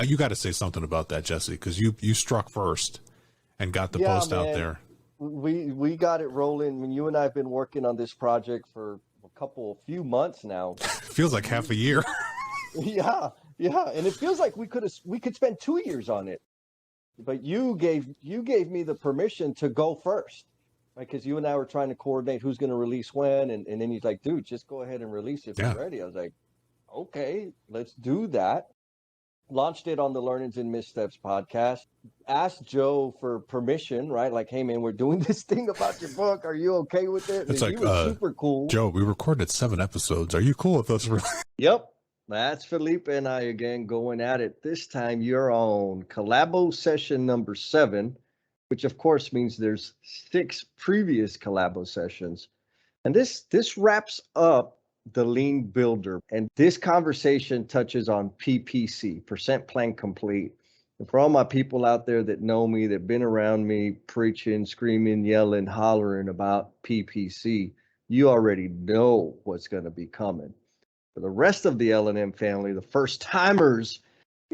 You got to say something about that, Jesse, because you struck first and got the post out there. We got it rolling. When you and I have been working on this project for a few months now. Feels like half a year. Yeah, and it feels like we could spend 2 years on it. But you gave me the permission to go first, right? Because you and I were trying to coordinate who's going to release when, and then he's like, "Dude, just go ahead and release it if you're ready." I was like, "Okay, let's do that." Launched it on the Learnings and Missteps podcast. Asked Joe for permission, right? Like, "Hey, man, we're doing this thing about your book. Are you okay with it?" It's and like, he was super cool. Joe, we recorded 7 episodes. Are you cool with us? Yep. That's Felipe and I again going at it. This time you're on Calabosession number 7, which of course means there's 6 previous Calabosessions. And this wraps up the Lean Builder. And this conversation touches on PPC, Percent Plan Complete. And for all my people out there that know me, that have been around me preaching, screaming, yelling, hollering about PPC, you already know what's going to be coming. For the rest of the L&M family, the first timers,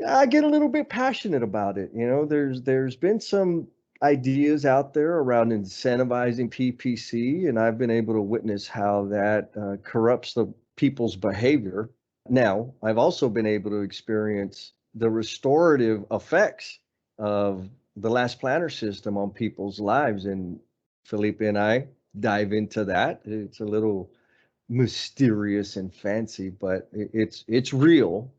I get a little bit passionate about it. You know, there's been some ideas out there around incentivizing PPC, and I've been able to witness how that corrupts the people's behavior. Now, I've also been able to experience the restorative effects of the last planner system on people's lives, and Felipe and I dive into that. It's a little mysterious and fancy, but it's real.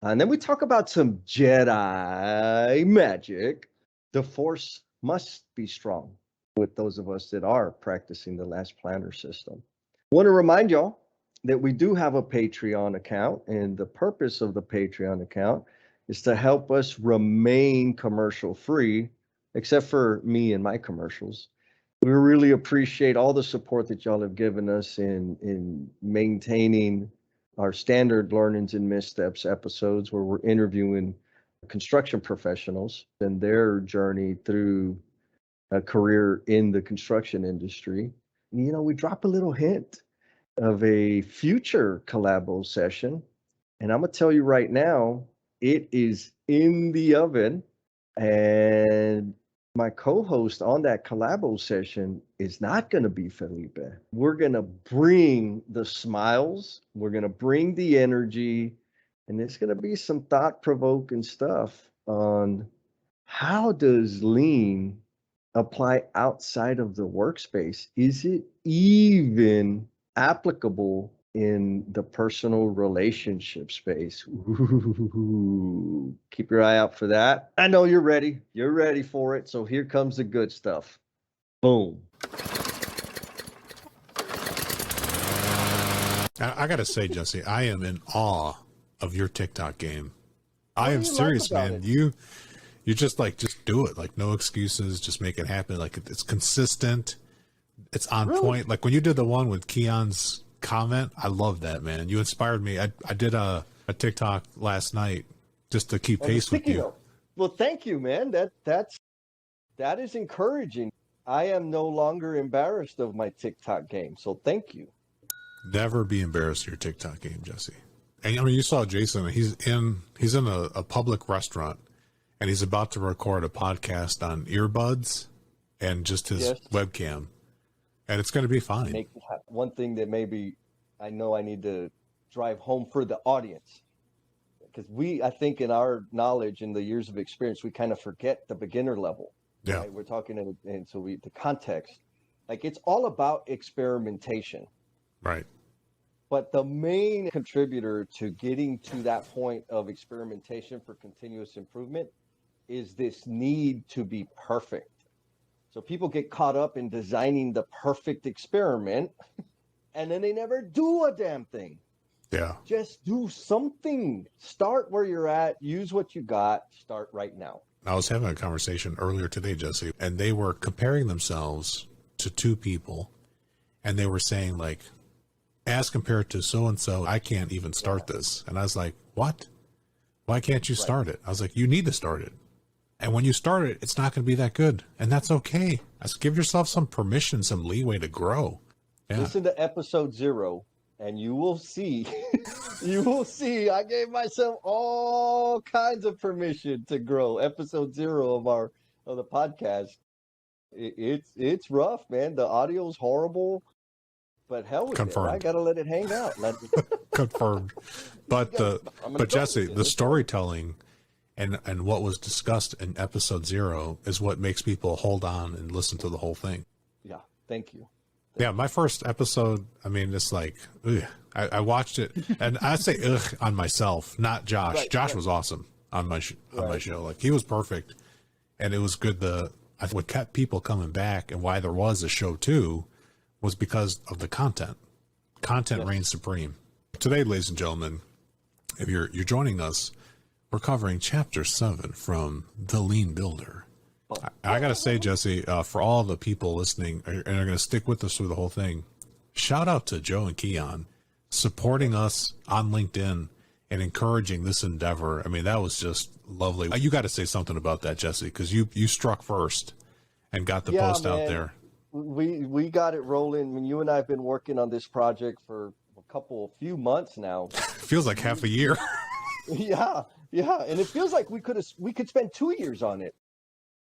And then we talk about some Jedi magic. The Force must be strong with those of us that are practicing the last planner system. I want to remind y'all that we do have a Patreon account, and the purpose of the Patreon account is to help us remain commercial free, except for me and my commercials. We really appreciate all the support that y'all have given us in maintaining our standard Learnings and Missteps episodes, where we're interviewing construction professionals and their journey through a career in the construction industry. And, you know, we drop a little hint of a future Calabosession. And I'm going to tell you right now, it is in the oven. And my co-host on that Calabosession is not going to be Felipe. We're going to bring the smiles. We're going to bring the energy. And it's going to be some thought-provoking stuff on how does Lean apply outside of the workspace? Is it even applicable in the personal relationship space? Ooh, keep your eye out for that. I know you're ready. You're ready for it. So here comes the good stuff. Boom. I got to say, Jesse, I am in awe of your TikTok game. I am serious, man. You just do it. Like, no excuses. Just make it happen. Like, it's consistent. It's on point. Like when you did the one with Keon's comment, I love that, man. You inspired me. I did a TikTok last night just to keep pace with you. Well, thank you, man. That is encouraging. I am no longer embarrassed of my TikTok game, so thank you. Never be embarrassed of your TikTok game, Jesse. And I mean, you saw Jason. He's in a public restaurant, and he's about to record a podcast on earbuds and just his webcam, and it's going to be fine. One thing that maybe I know I need to drive home for the audience, because I think in our knowledge and the years of experience, we kind of forget the beginner level. Yeah, right? We're talking, and so the context, like it's all about experimentation, right? But the main contributor to getting to that point of experimentation for continuous improvement is this need to be perfect. So people get caught up in designing the perfect experiment, and then they never do a damn thing. Yeah. Just do something. Start where you're at. Use what you got. Start right now. I was having a conversation earlier today, Jesse, and they were comparing themselves to 2 people, and they were saying, like, as compared to so-and-so, I can't even start this. And I was like, what? Why can't you start it? I was like, you need to start it. And when you start it, it's not going to be that good. And that's okay. Give yourself some permission, some leeway to grow. Yeah. Listen to episode 0 and you will see, you will see, I gave myself all kinds of permission to grow. Episode 0 of the podcast. It's rough, man. The audio's horrible, but hell with Confirmed. it. I gotta let it hang out. Confirmed. But Jesse, the storytelling and what was discussed in episode 0 is what makes people hold on and listen to the whole thing. Yeah, thank you. Yeah, my first episode, I mean, it's like, ugh. I watched it, and I say ugh on myself, not Josh. Right, Josh was awesome on my my show. Like, he was perfect, and it was good. What kept people coming back and why there was a show 2 was because of the content. Content reigns supreme. Today, ladies and gentlemen, if you're joining us, we're covering Chapter 7 from The Lean Builder. I got to say, Jesse, for all the people listening and are going to stick with us through the whole thing, shout out to Joe and Keon supporting us on LinkedIn and encouraging this endeavor. I mean, that was just lovely. You got to say something about that, Jesse, because you struck first and got the post out there. We got it rolling. When you and I have been working on this project for a few months now. Feels like half a year. Yeah, and it feels like we could spend 2 years on it.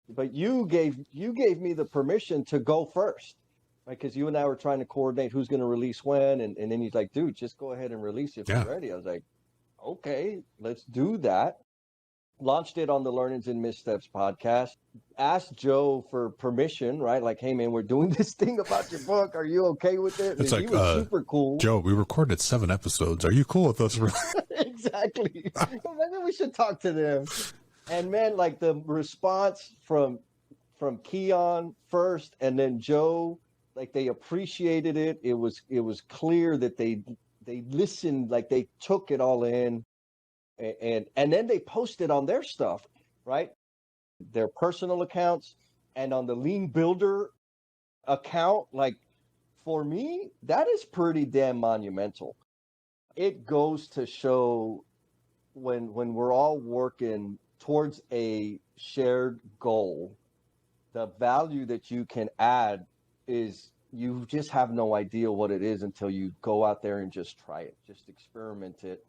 But you gave me the permission to go first, right? Because you and I were trying to coordinate who's going to release when, and then he's like, "Dude, just go ahead and release it if you're ready." I was like, "Okay, let's do that." Launched it on the Learnings and Missteps podcast. Asked Joe for permission, right? Like, "Hey, man, we're doing this thing about your book. Are you okay with it?" It's like, he was super cool. Joe, we recorded 7 episodes. Are you cool with us? Exactly. Maybe we should talk to them. And man, like the response from Keon first and then Joe, like they appreciated it. It was clear that they listened, like they took it all in, and then they posted on their stuff, right? Their personal accounts and on the Lean Builder account. Like for me, that is pretty damn monumental. It goes to show when we're all working towards a shared goal, the value that you can add is you just have no idea what it is until you go out there and just try it, just experiment it.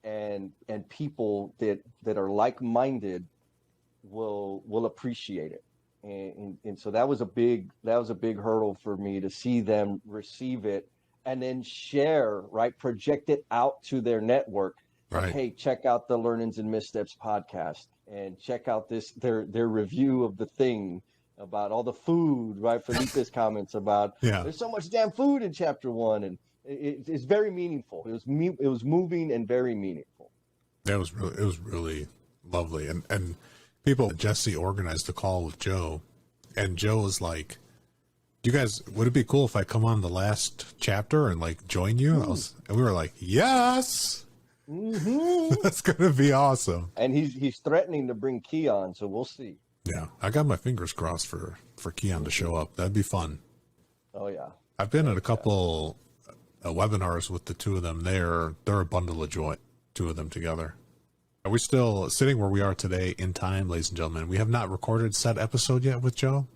And people that are like-minded will appreciate it. And so that was a big hurdle for me to see them receive it and then share, right? Project it out to their network. Right. Hey, check out the Learnings and Missteps podcast and check out their review of the thing about all the food, right? Felipe's comments about there's so much damn food in chapter 1, and it's very meaningful. It was moving and very meaningful. It was really lovely. And Jesse organized the call with Joe, and Joe was like, "You guys, would it be cool if I come on the last chapter and like join you?" And we were like, "Yes." Mm-hmm. That's gonna be awesome. And he's threatening to bring Keon, so we'll see. Yeah, I got my fingers crossed for Keon to show up. That'd be fun. Oh yeah, I've been at a couple webinars with the two of them. They're a bundle of joy, two of them together. Are we still sitting where we are today in time, ladies and gentlemen? We have not recorded said episode yet with Joe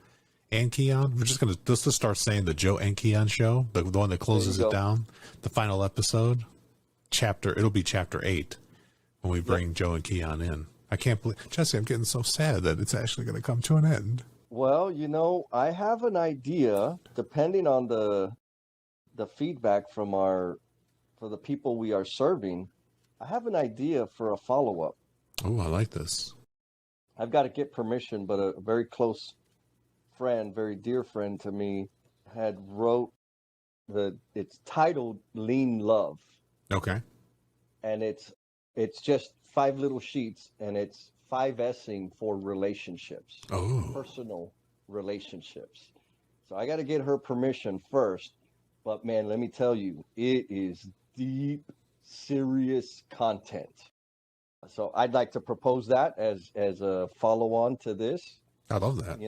and Keon. We're just gonna start saying the Joe and Keon show, the one that closes it down, the final episode. It'll be chapter 8 when we bring Joe and Keon in. I can't believe, Jesse, I'm getting so sad that it's actually going to come to an end. Well, I have an idea, depending on the feedback for the people we are serving. I have an idea for a follow-up. Oh, I like this. I've got to get permission, but a very close friend, very dear friend to me, had wrote it's titled Lean Love. Okay. And it's just 5 little sheets, and it's 5S'ing for relationships, personal relationships. So I got to get her permission first. But man, let me tell you, it is deep, serious content. So I'd like to propose that as a follow-on to this. I love that.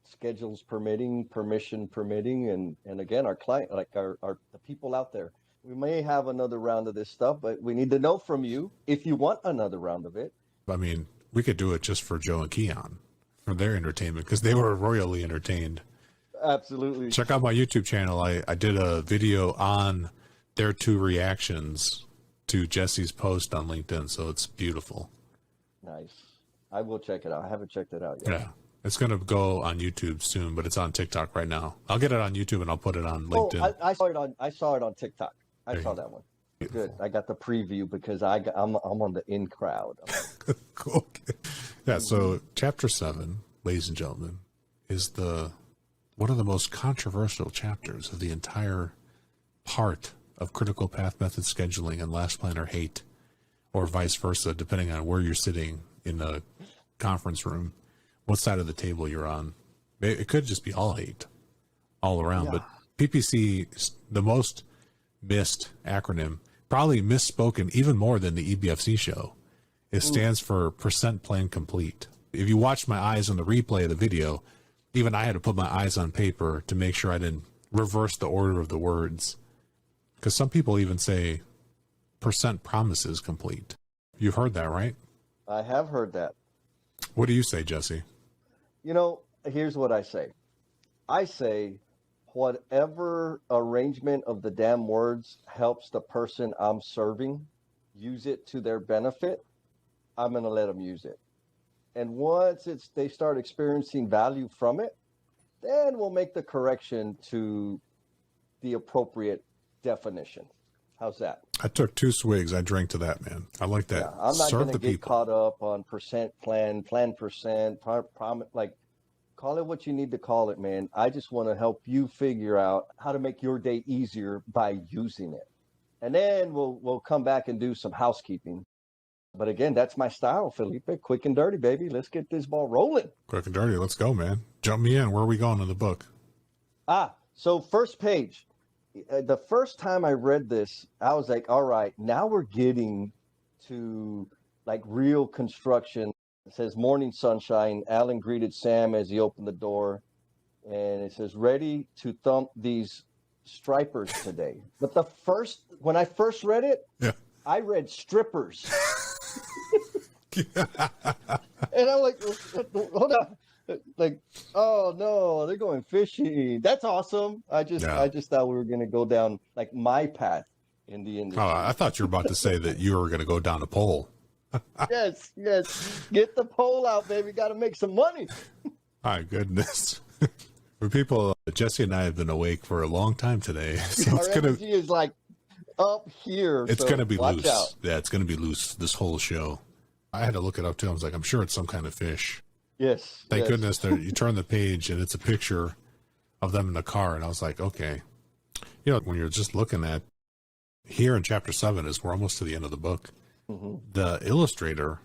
Schedules permitting, permission permitting, and again, our client, like the people out there. We may have another round of this stuff, but we need to know from you if you want another round of it. I mean, we could do it just for Joe and Keon, for their entertainment, because they were royally entertained. Absolutely. Check out my YouTube channel. I did a video on their 2 reactions to Jesse's post on LinkedIn. So it's beautiful. Nice. I will check it out. I haven't checked it out yet. Yeah. It's going to go on YouTube soon, but it's on TikTok right now. I'll get it on YouTube and I'll put it on LinkedIn. Oh, I saw it on TikTok. I saw that one. Beautiful. Good. I got the preview because I'm on the in crowd. Cool. Okay. Yeah. So chapter 7, ladies and gentlemen, is one of the most controversial chapters of the entire part of critical path method scheduling and last planner hate, or vice versa, depending on where you're sitting in the conference room, what side of the table you're on. It could just be all hate all around. Yeah. But PPC, the most missed acronym, probably misspoken even more than the EBFC show. It stands for percent plan complete. If you watch my eyes on the replay of the video, even I had to put my eyes on paper to make sure I didn't reverse the order of the words. Because some people even say percent promises complete. You've heard that, right? I have heard that. What do you say, Jesse? You know, here's what I say. I say whatever arrangement of the damn words helps the person I'm serving use it to their benefit, I'm going to let them use it. And once they start experiencing value from it, then we'll make the correction to the appropriate definition. How's that? I took 2 swigs. I drank to that, man. I like that. Yeah, I'm not going to get caught up on percent plan percent, like, call it what you need to call it, man. I just want to help you figure out how to make your day easier by using it. And then we'll come back and do some housekeeping. But again, that's my style, Felipe. Quick and dirty, baby. Let's get this ball rolling. Quick and dirty. Let's go, man. Jump me in. Where are we going in the book? So first page. The first time I read this, I was like, all right, now we're getting to like real construction. It says, morning sunshine. Alan greeted Sam as he opened the door. And it says, ready to thump these stripers today. But when I first read it, yeah. I read strippers. And I'm like, hold on. Like, oh no, they're going fishing. That's awesome. I just thought we were going to go down like my path in the industry. Oh, I thought you were about to say that you were going to go down a pole. Yes. Get the pole out, baby. Got to make some money. My goodness. For people, Jesse and I have been awake for a long time today. So our energy is like up here. It's going to be loose. Out. Yeah, it's going to be loose this whole show. I had to look it up too. I was like, I'm sure it's some kind of fish. Yes. Thank goodness you turn the page and it's a picture of them in the car. And I was like, okay. You know, when you're just looking at here in chapter 7 is we're almost to the end of the book. Mm-hmm. The illustrator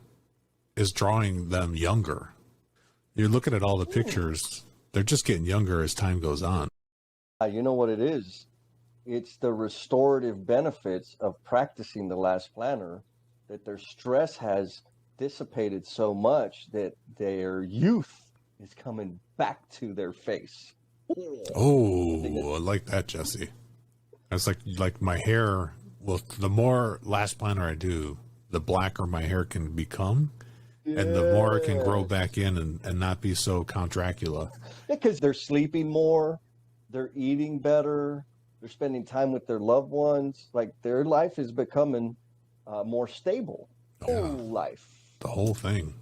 is drawing them younger. You're looking at all the pictures. They're just getting younger as time goes on. You know what it is? It's the restorative benefits of practicing the last planner, that their stress has dissipated so much that their youth is coming back to their face. Oh, I like that, Jesse. It's like my hair. Well, the more last planner I do, the blacker my hair can become, and the more it can grow back in and not be so Count Dracula. Because they're sleeping more, they're eating better, they're spending time with their loved ones. Like their life is becoming more stable. Whole life. The whole thing.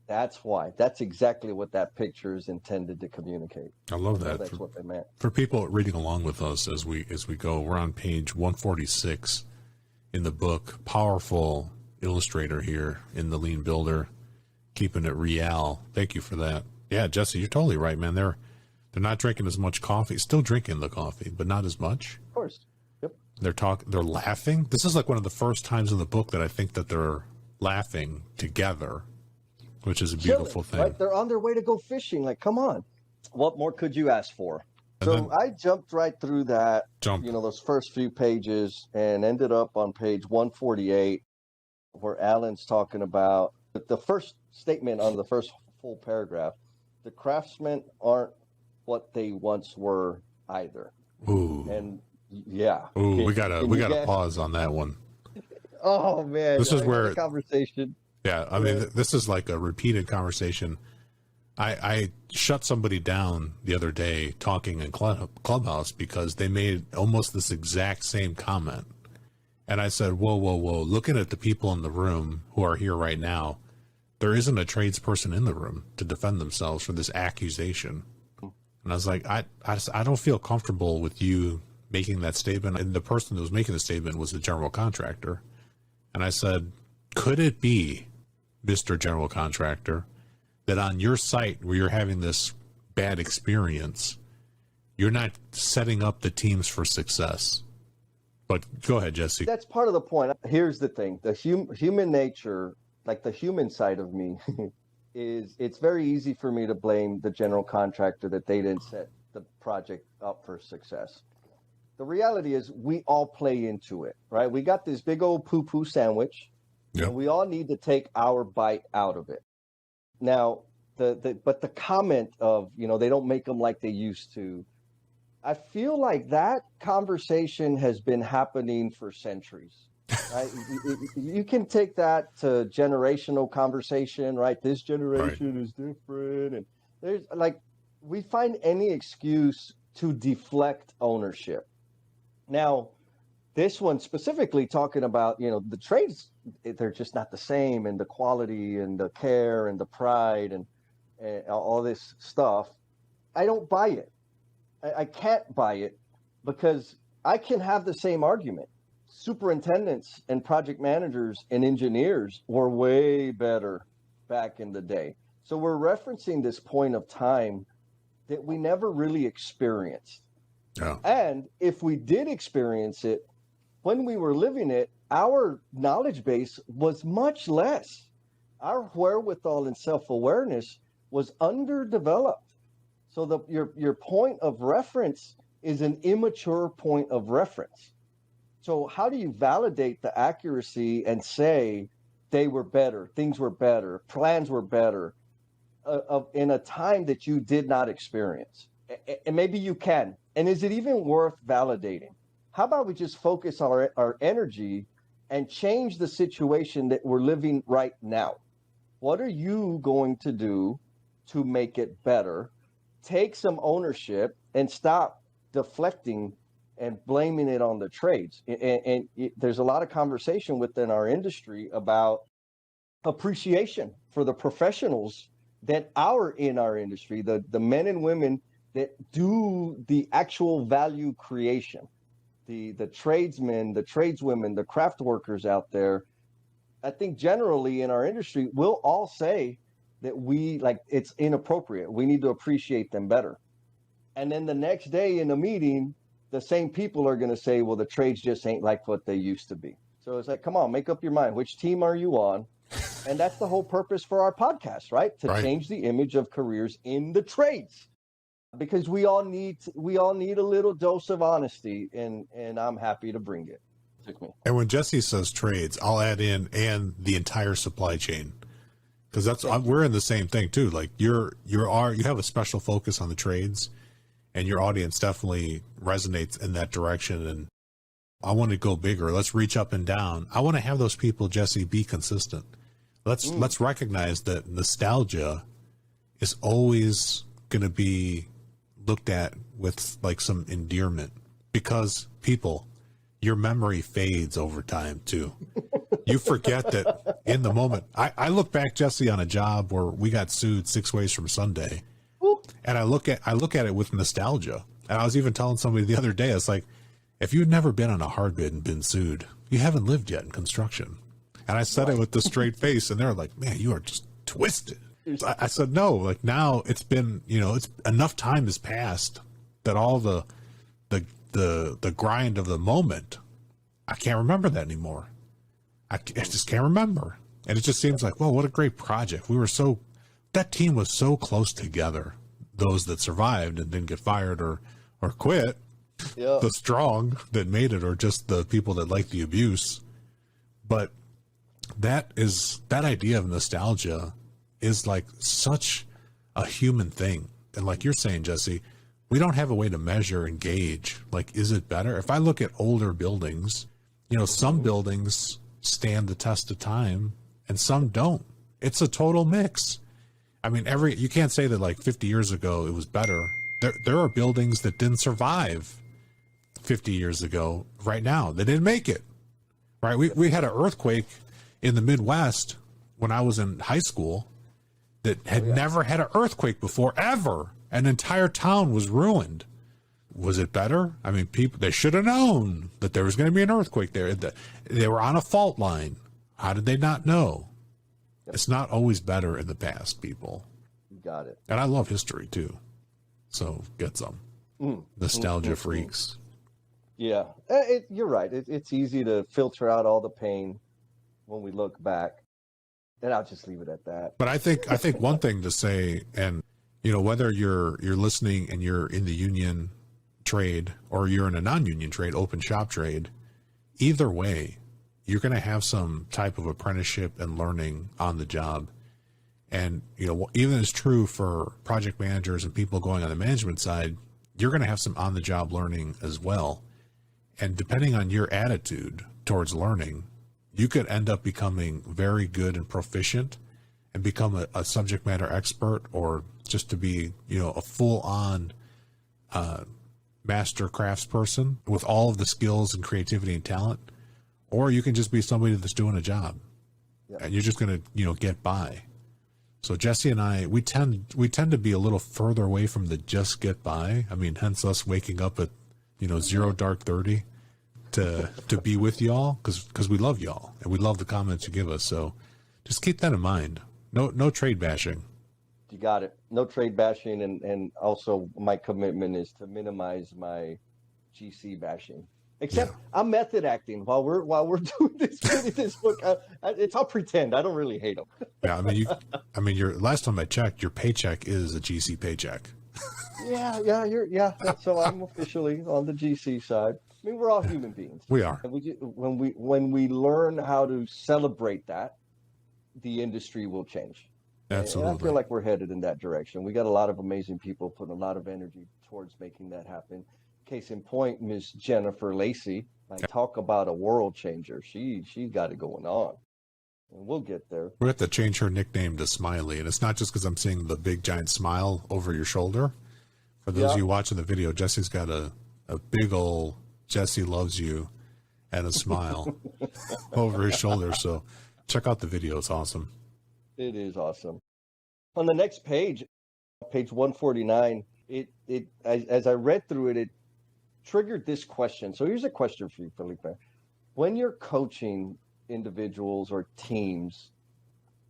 That's why. That's exactly what that picture is intended to communicate. I love that. That's what they meant. For people reading along with us as we go, we're on page 146 in the book. Powerful illustrator here in the Lean Builder, keeping it real. Thank you for that. Yeah, Jesse, you're totally right, man. They're not drinking as much coffee. Still drinking the coffee, but not as much. Of course. Yep. They're laughing. This is like one of the first times in the book that I think that they're laughing together, which is a beautiful thing. Right? They're on their way to go fishing. Like, come on. What more could you ask for? So I jumped right through that, those first few pages, and ended up on page 148, where Alan's talking about the first statement on the first full paragraph. The craftsmen aren't what they once were either. Ooh. And yeah. Ooh, we gotta pause on that one. Oh man, this is where conversation. Yeah, I mean, this is like a repeated conversation. I shut somebody down the other day talking in Clubhouse because they made almost this exact same comment. And I said, whoa, whoa, whoa. Looking at the people in the room who are here right now, there isn't a tradesperson in the room to defend themselves for this accusation. And I was like, I don't feel comfortable with you making that statement. And the person who was making the statement was the general contractor. And I said, could it be, Mr. General Contractor, that on your site where you're having this bad experience, you're not setting up the teams for success? But go ahead, Jesse. That's part of the point. Here's the thing. The human nature, like the human side of me, is it's very easy for me to blame the general contractor that they didn't set the project up for success. The reality is we all play into it, right? We got this big old poo-poo sandwich, and we all need to take our bite out of it. Now, but the comment of, they don't make them like they used to, I feel like that conversation has been happening for centuries. Right? You can take that to generational conversation, right? This generation is different. And there's we find any excuse to deflect ownership. Now, this one specifically talking about, the trades, they're just not the same, and the quality and the care and the pride and all this stuff. I don't buy it. I can't buy it because I can have the same argument. Superintendents and project managers and engineers were way better back in the day. So we're referencing this point of time that we never really experienced. Yeah. And if we did experience it, when we were living it, our knowledge base was much less. Our wherewithal and self-awareness was underdeveloped. So your point of reference is an immature point of reference. So how do you validate the accuracy and say they were better, things were better, plans were better in a time that you did not experience? And maybe you can. And is it even worth validating? How about we just focus our energy and change the situation that we're living right now? What are you going to do to make it better? Take some ownership and stop deflecting and blaming it on the trades. And there's a lot of conversation within our industry about appreciation for the professionals that are in our industry, the men and women that do the actual value creation, the tradesmen, the tradeswomen, the craft workers out there. I think generally in our industry, we'll all say that it's inappropriate. We need to appreciate them better. And then the next day in a meeting, the same people are going to say, well, the trades just ain't like what they used to be. So it's like, come on, make up your mind. Which team are you on? And that's the whole purpose for our podcast, right? To change the image of careers in the trades. Because we all need a little dose of honesty, and I'm happy to bring it. And when Jesse says trades, I'll add in and the entire supply chain, because we're in the same thing too. Like you have a special focus on the trades, and your audience definitely resonates in that direction. And I want to go bigger. Let's reach up and down. I want to have those people, Jesse, be consistent. Let's recognize that nostalgia is always going to be looked at with like some endearment, because your memory fades over time too. You forget that in the moment. I look back, Jesse, on a job where we got sued 6 ways from Sunday, and I look at it with nostalgia. And I was even telling somebody the other day, it's like, if you'd never been on a hard bid and been sued, you haven't lived yet in construction. And I said it with a straight face, and they're like, man, you are just twisted. I said, no, like now it's been, it's enough time has passed that all the grind of the moment, I can't remember that anymore. I just can't remember. And it just seems like, well, what a great project. That team was so close together. Those that survived and didn't get fired or quit, the strong that made it, or just the people that like the abuse. But that idea of nostalgia is like such a human thing. And like you're saying, Jesse, we don't have a way to measure and gauge, like, is it better? If I look at older buildings, some buildings stand the test of time and some don't. It's a total mix. I mean, you can't say that like 50 years ago it was better. There are buildings that didn't survive 50 years ago right now. They didn't make it. right? We had an earthquake in the Midwest when I was in high school that had never had an earthquake before, ever. An entire town was ruined. Was it better? I mean, they should have known that there was going to be an earthquake there. They were on a fault line. How did they not know? Yep. It's not always better in the past, people. You got it. And I love history, too. So get some. Nostalgia freaks. Yeah, you're right. It's easy to filter out all the pain when we look back. And I'll just leave it at that. But I think one thing to say, and whether you're listening and you're in the union trade or you're in a non-union trade, open shop trade, either way, you're going to have some type of apprenticeship and learning on the job. And even as true for project managers and people going on the management side, you're going to have some on the job learning as well. And depending on your attitude towards learning, you could end up becoming very good and proficient and become a subject matter expert, or just to be, a full-on master craftsperson with all of the skills and creativity and talent. Or you can just be somebody that's doing a job, and you're just going to, get by. So Jesse and I, we tend to be a little further away from the just get by. I mean, hence us waking up at, 0 dark 30 to be with y'all, because we love y'all and we love the comments you give us. So just keep that in mind. No trade bashing. You got it. No trade bashing, and also my commitment is to minimize my GC bashing. Except I'm method acting while we're doing this book. I'll pretend I don't really hate them. Yeah, I mean, your last time I checked, your paycheck is a GC paycheck. Yeah. So I'm officially on the GC side. I mean, we're all human beings. We are. And when we learn how to celebrate that, the industry will change. Absolutely. And I feel like we're headed in that direction. We got a lot of amazing people putting a lot of energy towards making that happen. Case in point, Miss Jennifer Lacey. Talk about a world changer. She got it going on. And we'll get there. We have to change her nickname to Smiley. And it's not just because I'm seeing the big giant smile over your shoulder. For those of you watching the video, Jesse's got a big old Jesse loves you and a smile over his shoulder. So check out the video. It's awesome. It is awesome. On the next page, page 149, as I read through it, it triggered this question. So here's a question for you, Felipe. When you're coaching individuals or teams,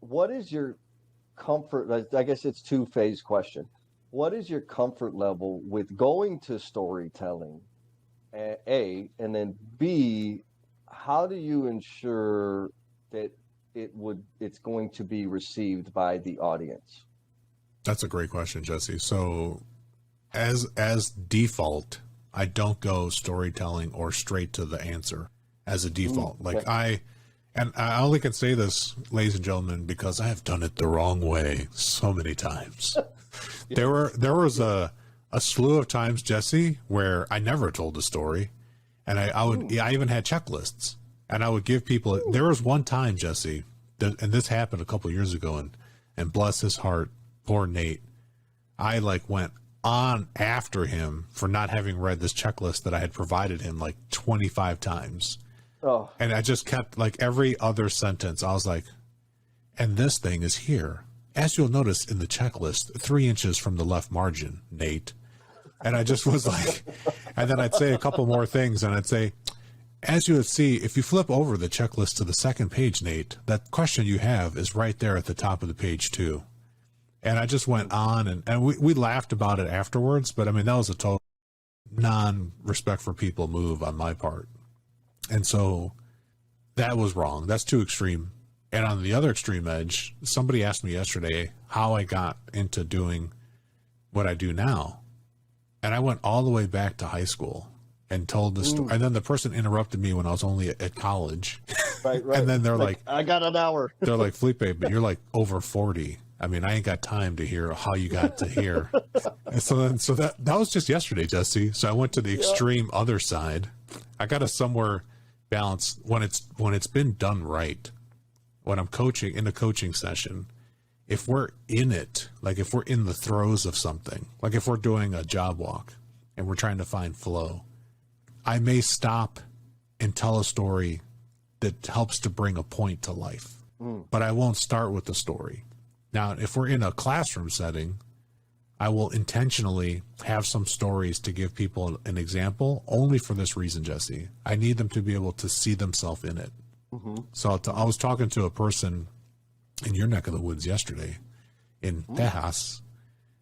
what is your comfort? I guess it's two-phase question. What is your comfort level with going to storytelling, A, and then B, how do you ensure that it's going to be received by the audience? That's a great question, Jesse. So as default, I don't go storytelling or straight to the answer as a default. I only can say this, ladies and gentlemen, because I have done it the wrong way so many times. There was a slew of times, Jesse, where I never told a story, and I even had checklists, and I would give people. There was one time, Jesse, and this happened a couple of years ago, and bless his heart, poor Nate, I went on after him for not having read this checklist that I had provided him 25 times. Oh. And I just kept every other sentence. I was like, and this thing is here. As you'll notice in the checklist, 3 inches from the left margin, Nate. And I just was and then I'd say a couple more things, and I'd say, as you would see, if you flip over the checklist to the second page, Nate, that question you have is right there at the top of the page too. And I just went on, and we laughed about it afterwards, but I mean, that was a total non-respect for people move on my part. And so that was wrong. That's too extreme. And on the other extreme edge, somebody asked me yesterday how I got into doing what I do now. And I went all the way back to high school and told the story. And then the person interrupted me when I was only at college. Right. And then they're like, I got an hour. They're like, Felipe, but you're over 40. I mean, I ain't got time to hear how you got to here. And so that was just yesterday, Jesse. So I went to the extreme other side. I got to somewhere balance when it's been done right. When I'm coaching in a coaching session, if we're in it, if we're in the throes of something, if we're doing a job walk and we're trying to find flow, I may stop and tell a story that helps to bring a point to life. But I won't start with the story. Now, if we're in a classroom setting, I will intentionally have some stories to give people an example only for this reason, Jesse. I need them to be able to see themselves in it. So I was talking to a person in your neck of the woods yesterday in Tejas,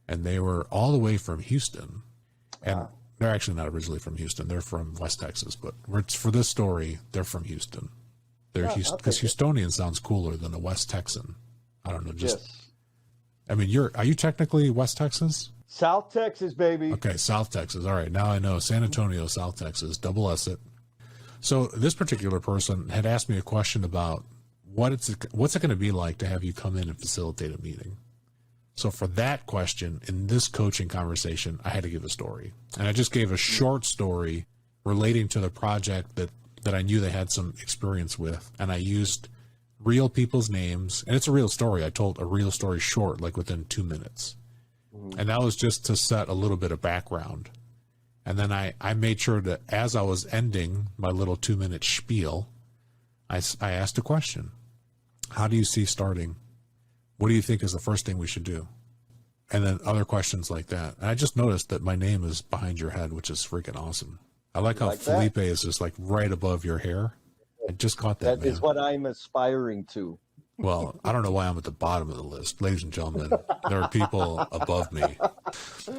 and they were all the way from Houston. And they're actually not originally from Houston. They're from West Texas, but for this story, they're from Houston. They're Houston, because Houstonian sounds cooler than a West Texan. I don't know. I mean, are you technically West Texas? South Texas, baby. Okay, South Texas. All right, now I know San Antonio, South Texas, double S it. So this particular person had asked me a question about what's it going to be like to have you come in and facilitate a meeting. So for that question, in this coaching conversation, I had to give a story. And I just gave a short story relating to the project that I knew they had some experience with. And I used real people's names. And it's a real story. I told a real story short, like within 2 minutes. And that was just to set a little bit of background. And then I made sure that as I was ending my little 2-minute spiel, I asked a question. How do you see starting? What do you think is the first thing we should do? And then other questions like that. And I just noticed that my name is behind your head, which is freaking awesome. I like how Felipe is just like right above your hair. I just caught that. That is what I'm aspiring to. Well, I don't know why I'm at the bottom of the list. Ladies and gentlemen, there are people above me.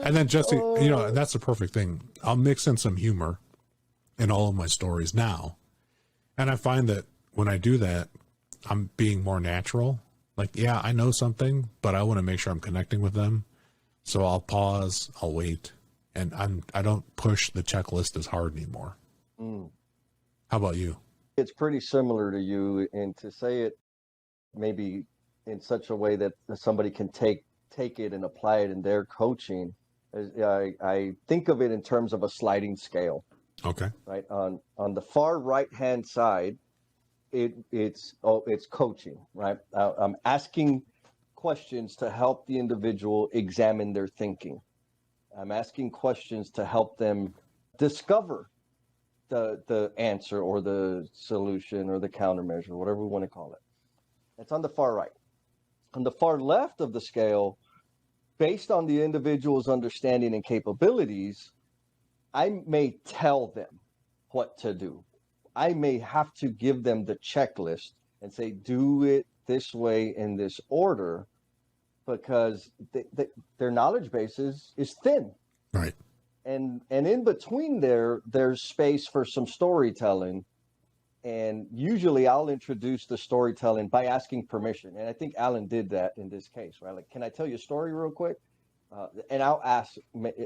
And then Jesse, that's the perfect thing. I'll mix in some humor in all of my stories now. And I find that when I do that, I'm being more natural. Like, yeah, I know something, but I want to make sure I'm connecting with them. So I'll pause, I'll wait, and I don't push the checklist as hard anymore. How about you? It's pretty similar to you, and to say it maybe in such a way that somebody can take it and apply it in their coaching. I think of it in terms of a sliding scale. Okay. Right on the far right hand side, it's coaching. Right, I'm asking questions to help the individual examine their thinking. I'm asking questions to help them discover the answer or the solution or the countermeasure, whatever we want to call it. It's on the far right. On the far left of the scale, based on the individual's understanding and capabilities, I may tell them what to do. I may have to give them the checklist and say, do it this way in this order, because their knowledge base is thin. Right. And in between there's space for some storytelling. And usually I'll introduce the storytelling by asking permission. And I think Alan did that in this case, right? Like, can I tell you a story real quick? And I'll ask,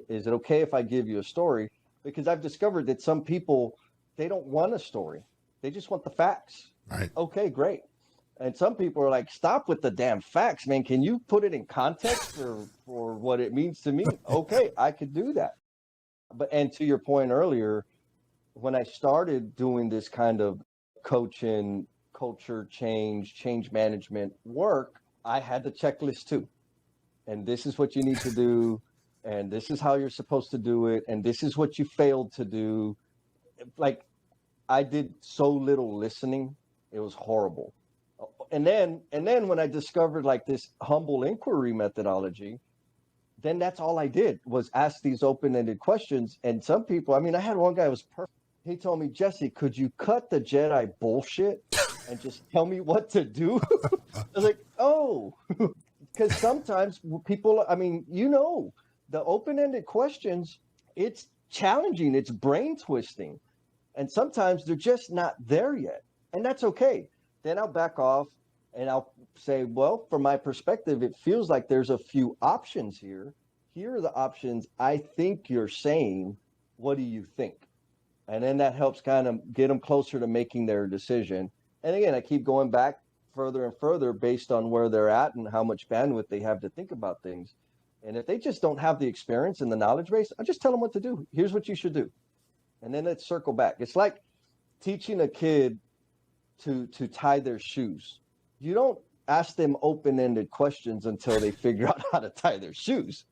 is it okay if I give you a story? Because I've discovered that some people, they don't want a story. They just want the facts. Right. Okay, great. And some people are like, stop with the damn facts, man. Can you put it in context for what it means to me? Okay, I could do that. And to your point earlier, when I started doing this kind of coaching, culture change management work, I had the checklist too. And this is what you need to do. And this is how you're supposed to do it. And this is what you failed to do. Like, I did so little listening. It was horrible. And then when I discovered like this humble inquiry methodology, then that's all I did was ask these open-ended questions. And some people, I mean, I had one guy who was perfect. He told me, Jesse, could you cut the Jedi bullshit and just tell me what to do? I was like, oh, because sometimes people, I mean, the open-ended questions, it's challenging, it's brain twisting. And sometimes they're just not there yet. And that's okay. Then I'll back off and I'll say, well, from my perspective, it feels like there's a few options here. Here are the options I think you're saying. What do you think? And then that helps kind of get them closer to making their decision. And again, I keep going back further and further based on where they're at and how much bandwidth they have to think about things. And if they just don't have the experience and the knowledge base, I just tell them what to do. Here's what you should do. And then let's circle back. It's like teaching a kid to tie their shoes. You don't ask them open-ended questions until they figure out how to tie their shoes.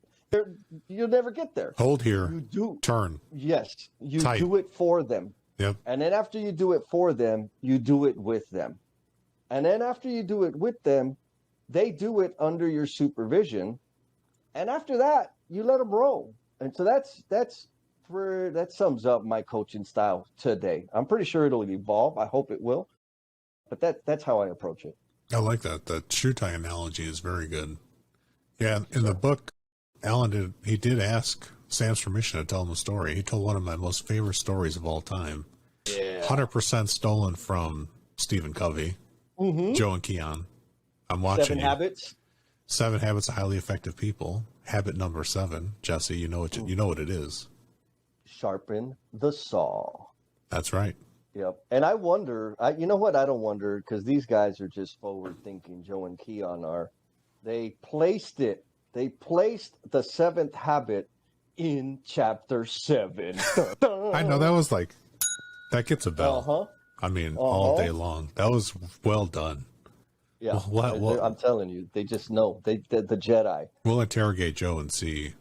You'll never get there. Hold here. You do. Turn. Yes. You Tight. do it for them. Yep. And then after you do it for them, you do it with them. And then after you do it with them, they do it under your supervision. And after that, you let them roll. And so that sums up my coaching style today. I'm pretty sure it'll evolve. I hope it will. But that's how I approach it. I like that. The shoe tie analogy is very good. Yeah, in the book, Alan did ask Sam's permission to tell him a story. He told one of my most favorite stories of all time. Yeah. 100% stolen from Stephen Covey, Joe and Keon. I'm watching 7 Habits. 7 Habits of Highly Effective People. Habit number 7. Jesse, you know what it is. Sharpen the saw. That's right. Yep. And I wonder, you know what? I don't wonder, because these guys are just forward thinking. Joe and Keon are. They placed the 7th habit in chapter 7. I know that gets a bell. I mean, all day long. That was well done. Yeah. Well, I'm telling you, they just know. The Jedi. We'll interrogate Joe and see,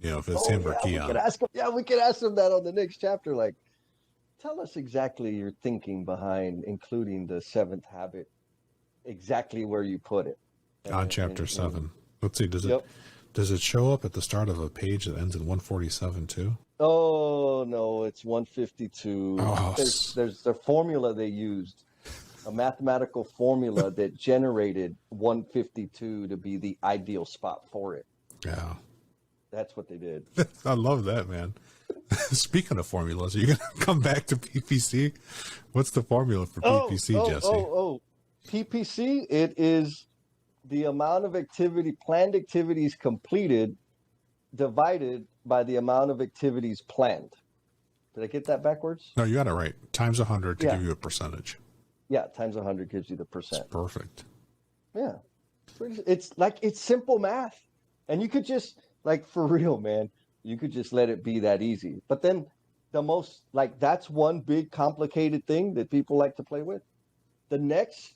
if it's him or Keon. We could ask him that on the next chapter. Like, tell us exactly your thinking behind including the 7th habit, exactly where you put it. On chapter 7. Let's see, does it show up at the start of a page that ends in 147 too? Oh, no, it's 152. Oh. There's the formula they used, a mathematical formula that generated 152 to be the ideal spot for it. Yeah. That's what they did. I love that, man. Speaking of formulas, are you going to come back to PPC? What's the formula for PPC, Jesse? PPC, it is the amount of planned activities completed divided by the amount of activities planned. Did I get that backwards? No, you got it right. Times 100 to give you a percentage. Yeah, times 100 gives you the percent. It's perfect. Yeah. It's simple math. And you could just, for real, man, you could just let it be that easy. But then that's one big complicated thing that people like to play with. The next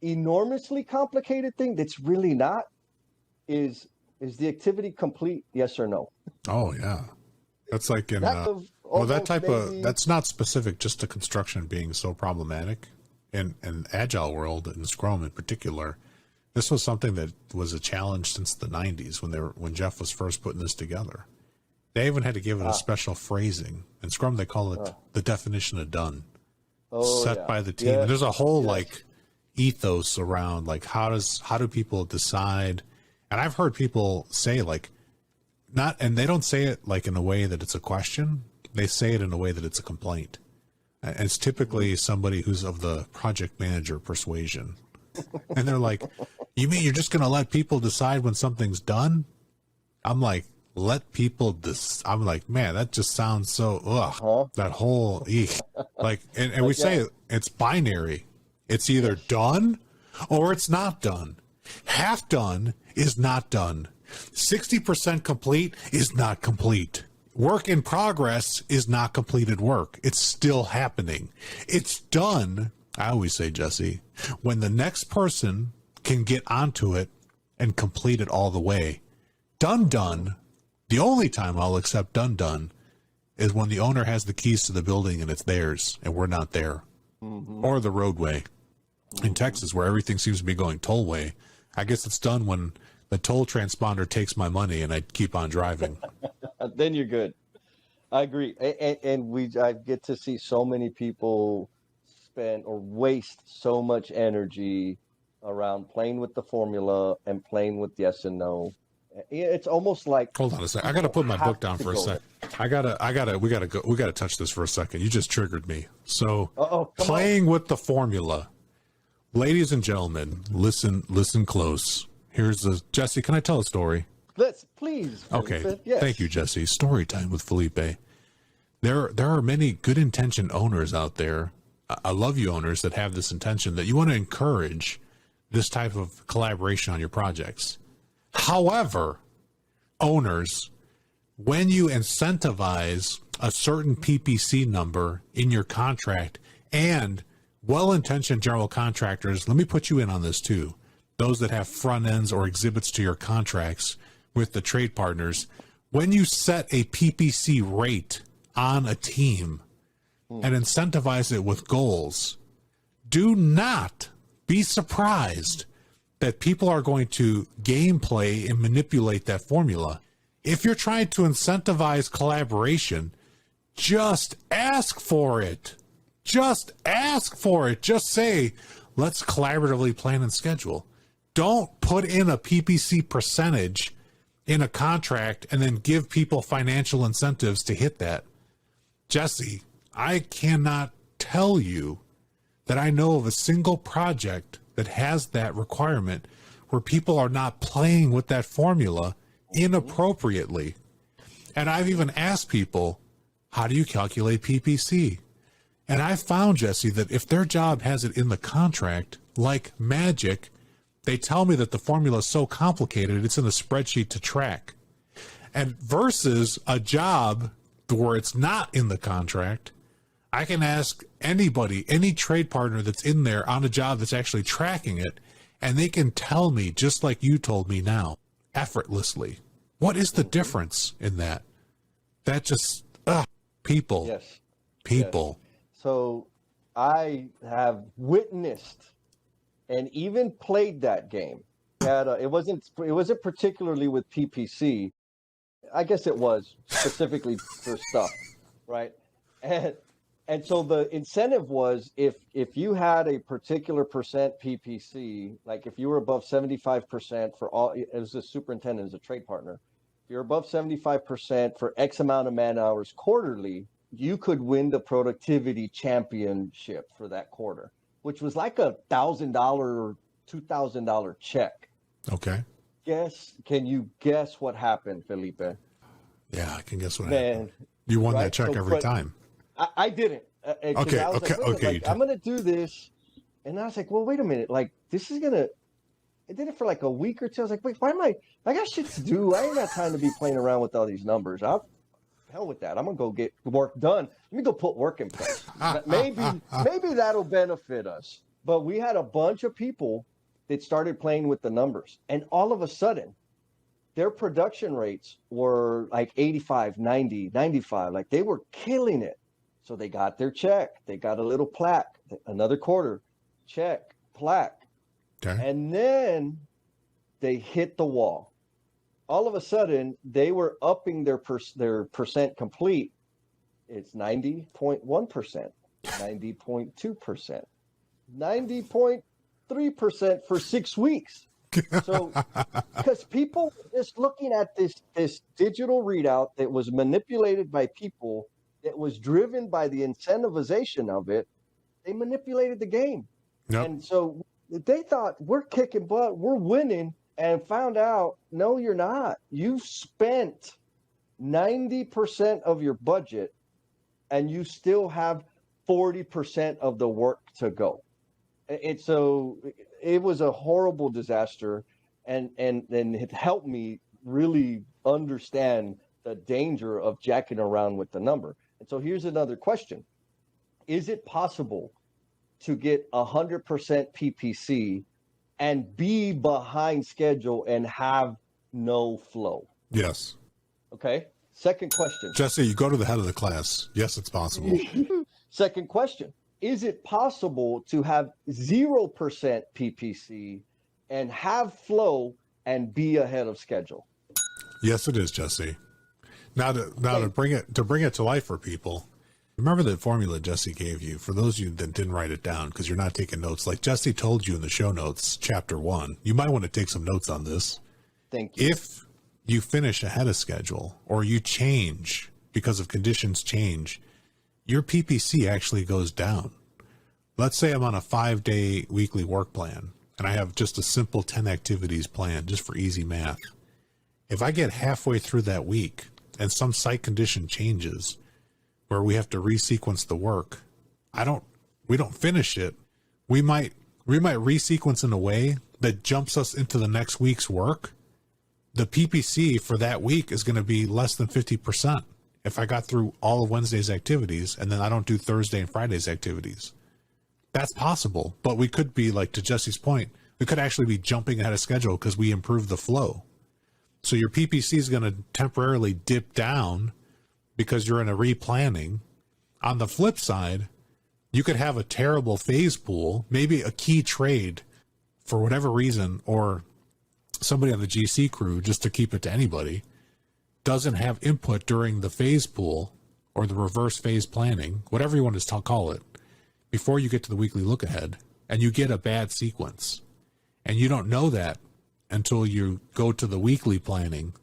enormously complicated thing that's really not is the activity complete, yes or no? Oh, yeah. That's like in that's not specific just to construction being so problematic. In Agile world, and Scrum in particular, this was something that was a challenge since the 90s when Jeff was first putting this together. They even had to give it a special phrasing. In Scrum, they call it the definition of done, set by the team. Yes. And there's a whole ethos around how do people decide? And I've heard people say and they don't say it in a way that it's a question. They say it in a way that it's a complaint. And it's typically somebody who's of the project manager persuasion. And they're like, you mean you're just going to let people decide when something's done? I'm like, let people I'm like, man, that just sounds so, that whole, and we say it's binary. It's either done or it's not done. Half done is not done. 60% complete is not complete. Work in progress is not completed work. It's still happening. It's done, I always say, Jesse, when the next person can get onto it and complete it all the way. Done. The only time I'll accept done is when the owner has the keys to the building and it's theirs and we're not there. Or the roadway. In Texas, where everything seems to be going tollway, I guess it's done when the toll transponder takes my money and I keep on driving. Then you're good. I agree. And I get to see so many people spend or waste so much energy around playing with the formula and playing with yes and no. It's almost like, hold on a second. I got to put my book down for a second. We got to touch this for a second. You just triggered me. So playing with the formula, ladies and gentlemen, listen close. Jesse, can I tell a story? Please. Okay. Felipe. Yes. Thank you, Jesse. Story time with Felipe. There are many good intentioned owners out there. I love you owners that have this intention that you want to encourage this type of collaboration on your projects. However, owners, when you incentivize a certain PPC number in your contract and well-intentioned general contractors, let me put you in on this too. Those that have front ends or exhibits to your contracts with the trade partners, when you set a PPC rate on a team, and incentivize it with goals, do not be surprised that people are going to gameplay and manipulate that formula. If you're trying to incentivize collaboration, just ask for it. Just ask for it. Just say, let's collaboratively plan and schedule. Don't put in a PPC percentage in a contract and then give people financial incentives to hit that. Jesse, I cannot tell you that I know of a single project that has that requirement where people are not playing with that formula inappropriately. And I've even asked people, how do you calculate PPC? And I found, Jesse, that if their job has it in the contract, like magic, they tell me that the formula is so complicated, it's in a spreadsheet to track. And versus a job where it's not in the contract, I can ask anybody, any trade partner that's in there on a job that's actually tracking it, and they can tell me, just like you told me now, effortlessly. What is the difference in that? That just, people. Yes. People. Yes. So I have witnessed and even played that game. It wasn't particularly with PPC. I guess it was specifically for stuff, right? And so the incentive was if you had a particular percent PPC, like if you were above 75% for all, as a superintendent, as a trade partner, if you're above 75% for X amount of man hours quarterly, you could win the productivity championship for that quarter, which was like $1,000 or $2,000 check. Okay. Can you guess what happened, Felipe? Yeah, I can guess what happened. You won that check every time. I didn't. Okay. I'm going to do this. And I was like, well, wait a minute. Like, this is going to, I did it for like a week or two. I was like, wait, why am I got shit to do. I ain't got time to be playing around with all these numbers. Hell with that. I'm going to go get work done. Let me go put work in place. Maybe that'll benefit us. But we had a bunch of people that started playing with the numbers. And all of a sudden, their production rates were like 85, 90, 95. Like they were killing it. So they got their check. They got a little plaque, another quarter, check, plaque. Okay. And then they hit the wall. All of a sudden, they were upping their percent complete. It's 90.1%, 90.2%, 90.3% for 6 weeks. So, because people just looking at this digital readout that was manipulated by people, that was driven by the incentivization of it, they manipulated the game. Yep. And so they thought we're kicking butt, we're winning, and found out, no, you're not. You spent 90% of your budget and you still have 40% of the work to go. So it was a horrible disaster, and it helped me really understand the danger of jacking around with the number. And so here's another question. Is it possible to get 100% PPC and be behind schedule and have no flow? Yes. Okay. Second question. Jesse, you go to the head of the class. Yes, it's possible. Second question. Is it possible to have 0% PPC and have flow and be ahead of schedule? Yes, it is, Jesse. Now to bring it to life for people, remember the formula Jesse gave you. For those of you that didn't write it down because you're not taking notes, like Jesse told you in the show notes, chapter 1, you might want to take some notes on this. Thank you. If you finish ahead of schedule or you change because of conditions change, your PPC actually goes down. Let's say I'm on a 5-day weekly work plan and I have just a simple 10 activities plan just for easy math. If I get halfway through that week and some site condition changes where we have to resequence the work, we don't finish it. We might resequence in a way that jumps us into the next week's work. The PPC for that week is going to be less than 50% if I got through all of Wednesday's activities and then I don't do Thursday and Friday's activities. That's possible, but we could be, like to Jesse's point, we could actually be jumping ahead of schedule because we improved the flow. So your PPC is going to temporarily dip down because you're in a replanning. On the flip side, you could have a terrible phase pool, maybe a key trade for whatever reason, or somebody on the GC crew, just to keep it to anybody, doesn't have input during the phase pool or the reverse phase planning, whatever you want to call it, before you get to the weekly look ahead, and you get a bad sequence. And you don't know that until you go to the weekly planning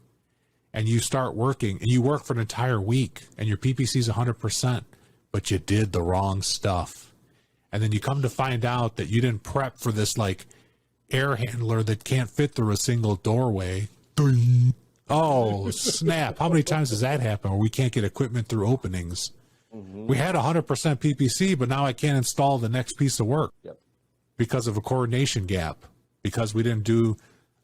and you start working, and you work for an entire week and your PPC is 100%, but you did the wrong stuff. And then you come to find out that you didn't prep for this like air handler that can't fit through a single doorway. Oh, snap. How many times does that happen where we can't get equipment through openings? Mm-hmm. We had 100% PPC, but now I can't install the next piece of work because of a coordination gap, because we didn't do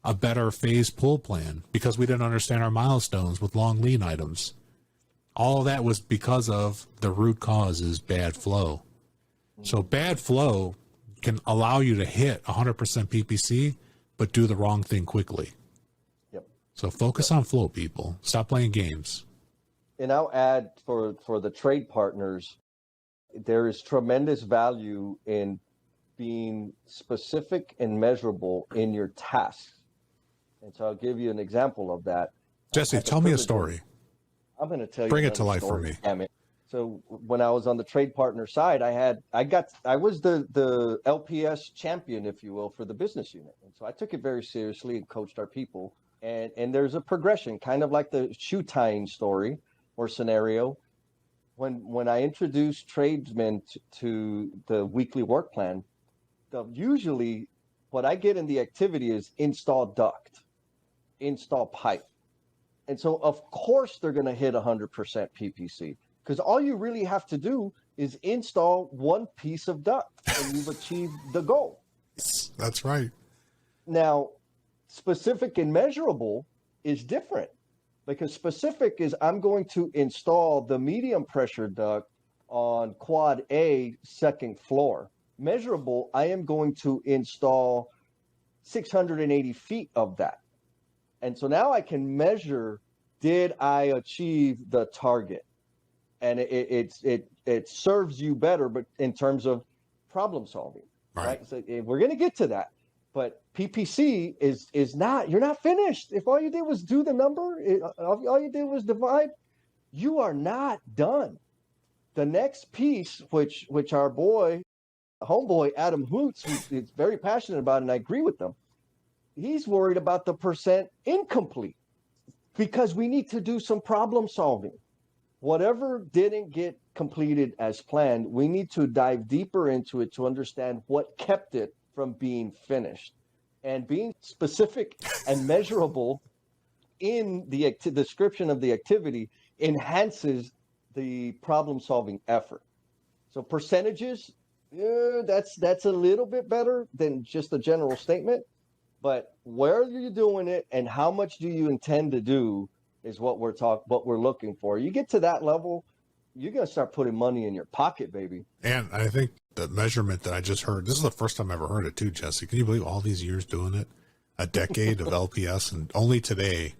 a better phase pull plan, because we didn't understand our milestones with long lead items. All of that was because of the root cause is bad flow. So bad flow can allow you to hit 100% PPC, but do the wrong thing quickly. Yep. So focus on flow, people. Stop playing games. And I'll add for the trade partners, there is tremendous value in being specific and measurable in your tasks. And so I'll give you an example of that. Jesse, tell me a story. I'm going to tell you. Bring it to life for me. Damn it. So when I was on the trade partner side, I was the LPS champion, if you will, for the business unit. And so I took it very seriously and coached our people. And there's a progression, kind of like the shoe tying story or scenario. When I introduce tradesmen to the weekly work plan, usually what I get in the activity is install duct, install pipe. And so, of course, they're going to hit 100% PPC, because all you really have to do is install one piece of duct and you've achieved the goal. That's right. Now, specific and measurable is different, because specific is I'm going to install the medium pressure duct on quad A, second floor. Measurable, I am going to install 680 feet of that. And so now I can measure, did I achieve the target? And it serves you better, but in terms of problem solving, right? So we're going to get to that. But PPC is not, you're not finished. If all you did was do the number, all you did was divide, you are not done. The next piece, which our homeboy Adam Hoots, who is very passionate about, and I agree with them, he's worried about the percent incomplete, because we need to do some problem solving. Whatever didn't get completed as planned, we need to dive deeper into it to understand what kept it from being finished. And being specific and measurable in the description of the activity enhances the problem solving effort. So percentages, that's a little bit better than just a general statement. But where are you doing it and how much do you intend to do is what we're looking for. You get to that level, you're going to start putting money in your pocket, baby. And I think the measurement that I just heard, this is the first time I ever heard it too, Jesse. Can you believe all these years doing it? A decade of LPS, and only today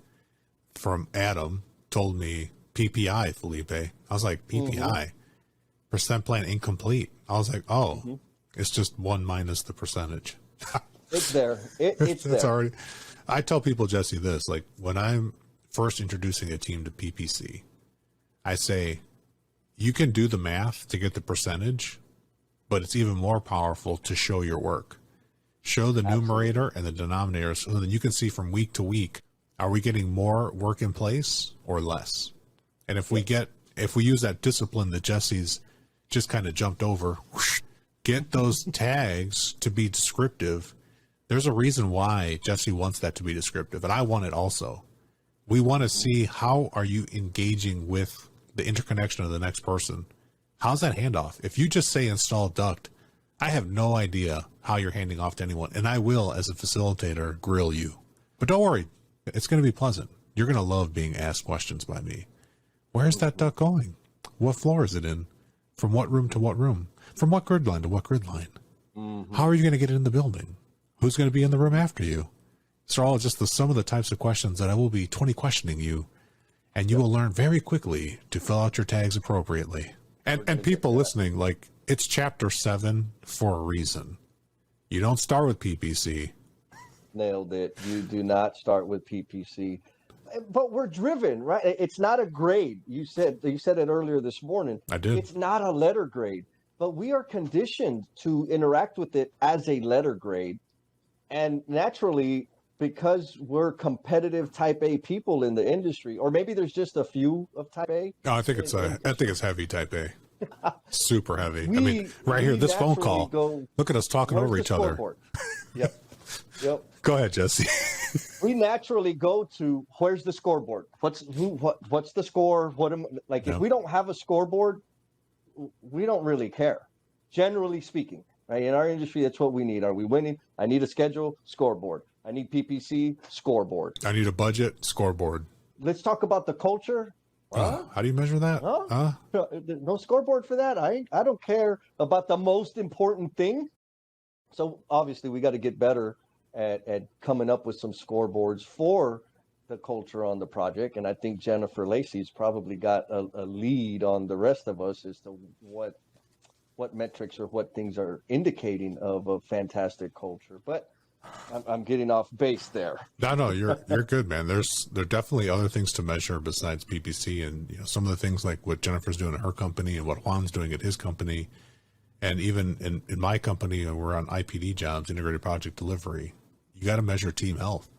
from Adam told me PPI, Felipe. I was like, PPI, percent plan incomplete. I was like, it's just 1 minus the percentage. It's there. It's there. Already. I tell people, Jesse, this, like when I'm first introducing a team to PPC, I say, you can do the math to get the percentage, but it's even more powerful to show your work. Show the numerator and the denominator, so that you can see from week to week, are we getting more work in place or less? And if we use that discipline that Jesse's just kind of jumped over, get those tags to be descriptive. There's a reason why Jesse wants that to be descriptive, and I want it also. We want to see, how are you engaging with the interconnection of the next person? How's that handoff? If you just say install duct, I have no idea how you're handing off to anyone, and I will, as a facilitator, grill you. But don't worry, it's going to be pleasant. You're going to love being asked questions by me. Where's that duct going? What floor is it in? From what room to what room? From what grid line to what grid line? How are you going to get it in the building? Who's going to be in the room after you? These are all just some of the types of questions that I will be 20 questioning you, and you will learn very quickly to fill out your tags appropriately. And people listening, like, it's chapter 7 for a reason. You don't start with PPC. Nailed it. You do not start with PPC. But we're driven, right? It's not a grade. You said it earlier this morning. I did. It's not a letter grade, but we are conditioned to interact with it as a letter grade. And naturally, because we're competitive type A people in the industry, or maybe there's just a few of type A. No, I think it's heavy type A. Super heavy. I mean, right here, this phone call. Look at us talking over each other. Yep. Go ahead, Jesse. We naturally go to, where's the scoreboard? What's the score? If we don't have a scoreboard, we don't really care. Generally speaking, right? In our industry, that's what we need. Are we winning? I need a schedule, scoreboard. I need PPC, scoreboard. I need a budget, scoreboard. Let's talk about the culture. How do you measure that? No scoreboard for that. I don't care about the most important thing. So obviously we got to get better at coming up with some scoreboards for the culture on the project. And I think Jennifer Lacey's probably got a lead on the rest of us as to what metrics or what things are indicating of a fantastic culture. But I'm getting off base there. No, you're good, man. There are definitely other things to measure besides PPC, and some of the things like what Jennifer's doing at her company and what Juan's doing at his company, and even in my company, we're on IPD jobs, integrated project delivery. You got to measure team health.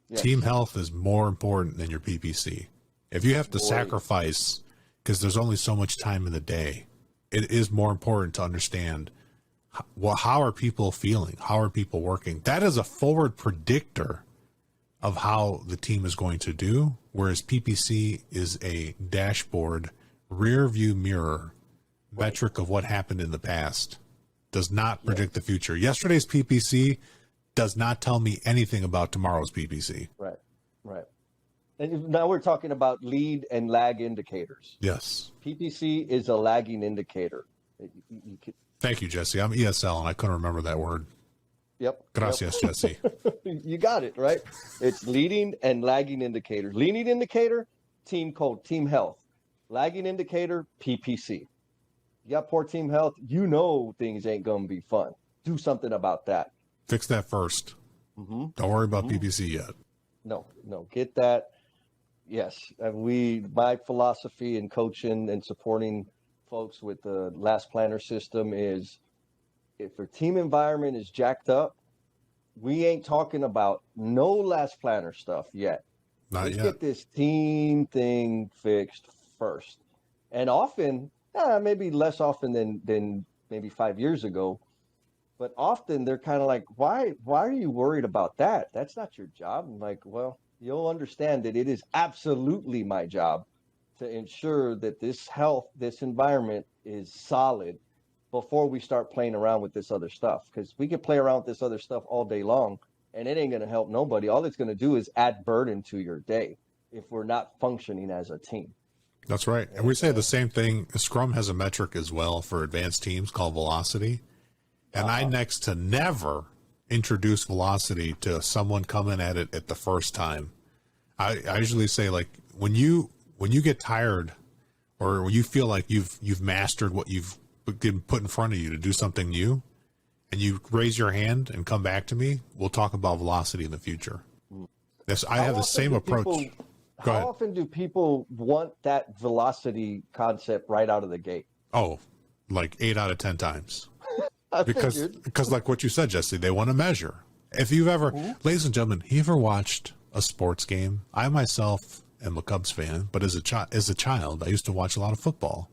Yes. Team health is more important than your PPC. If you have to sacrifice, because there's only so much time in the day, it is more important to understand. Well, how are people feeling? How are people working? That is a forward predictor of how the team is going to do, whereas PPC is a dashboard, rear view mirror metric of what happened in the past. Does not predict the future. Yesterday's PPC does not tell me anything about tomorrow's PPC. Right. And now we're talking about lead and lag indicators. Yes. PPC is a lagging indicator. Thank you, Jesse. I'm ESL, and I couldn't remember that word. Yep. Gracias, Jesse. You got it, right? It's leading and lagging indicators. Leading indicator, team code, team health. Lagging indicator, PPC. You got poor team health, things ain't going to be fun. Do something about that. Fix that first. Mm-hmm. Don't worry about PPC yet. No, get that. Yes. My philosophy in coaching and supporting folks with the last planner system is, if your team environment is jacked up, we ain't talking about no last planner stuff yet. Let's get this team thing fixed first. And often, maybe less often than maybe 5 years ago, but often they're kind of like, why are you worried about that? That's not your job. I'm like, well, you'll understand that it is absolutely my job to ensure that this environment is solid before we start playing around with this other stuff. Because we can play around with this other stuff all day long, and it ain't going to help nobody. All it's going to do is add burden to your day if we're not functioning as a team. That's right. And we say the same thing. Scrum has a metric as well for advanced teams called velocity. And I next to never introduce velocity to someone coming at it at the first time. I usually say, like, when you get tired, or when you feel like you've mastered what you've been put in front of you to do something new, and you raise your hand and come back to me, we'll talk about velocity in the future. Yes, I have the same approach. How often do people want that velocity concept right out of the gate? Oh, like 8 out of 10 times. Because like what you said, Jesse, they want to measure. If you've ever, ladies and gentlemen, you ever watched a sports game? I myself am a Cubs fan, but as a child, I used to watch a lot of football.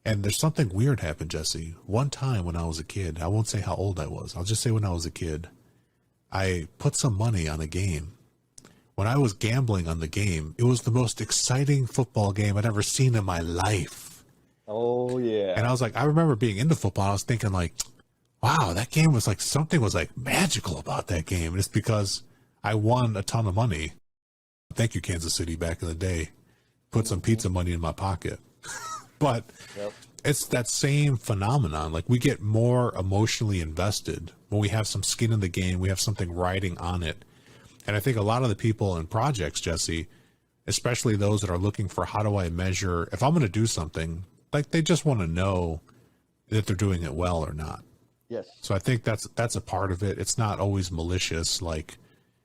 And there's something weird happened, Jesse. One time when I was a kid, I won't say how old I was. I'll just say when I was a kid, I put some money on a game. When I was gambling on the game, it was the most exciting football game I'd ever seen in my life. Oh, yeah. And I was like, I remember being into football. I was thinking, like, wow, that game was like, something was like magical about that game. And it's because I won a ton of money. Thank you, Kansas City, back in the day. Put some pizza money in my pocket. But it's that same phenomenon. Like, we get more emotionally invested when we have some skin in the game. We have something riding on it. And I think a lot of the people in projects, Jesse, especially those that are looking for, how do I measure, if I'm going to do something, like they just want to know that they're doing it well or not. Yes. So I think that's a part of it. It's not always malicious. Like,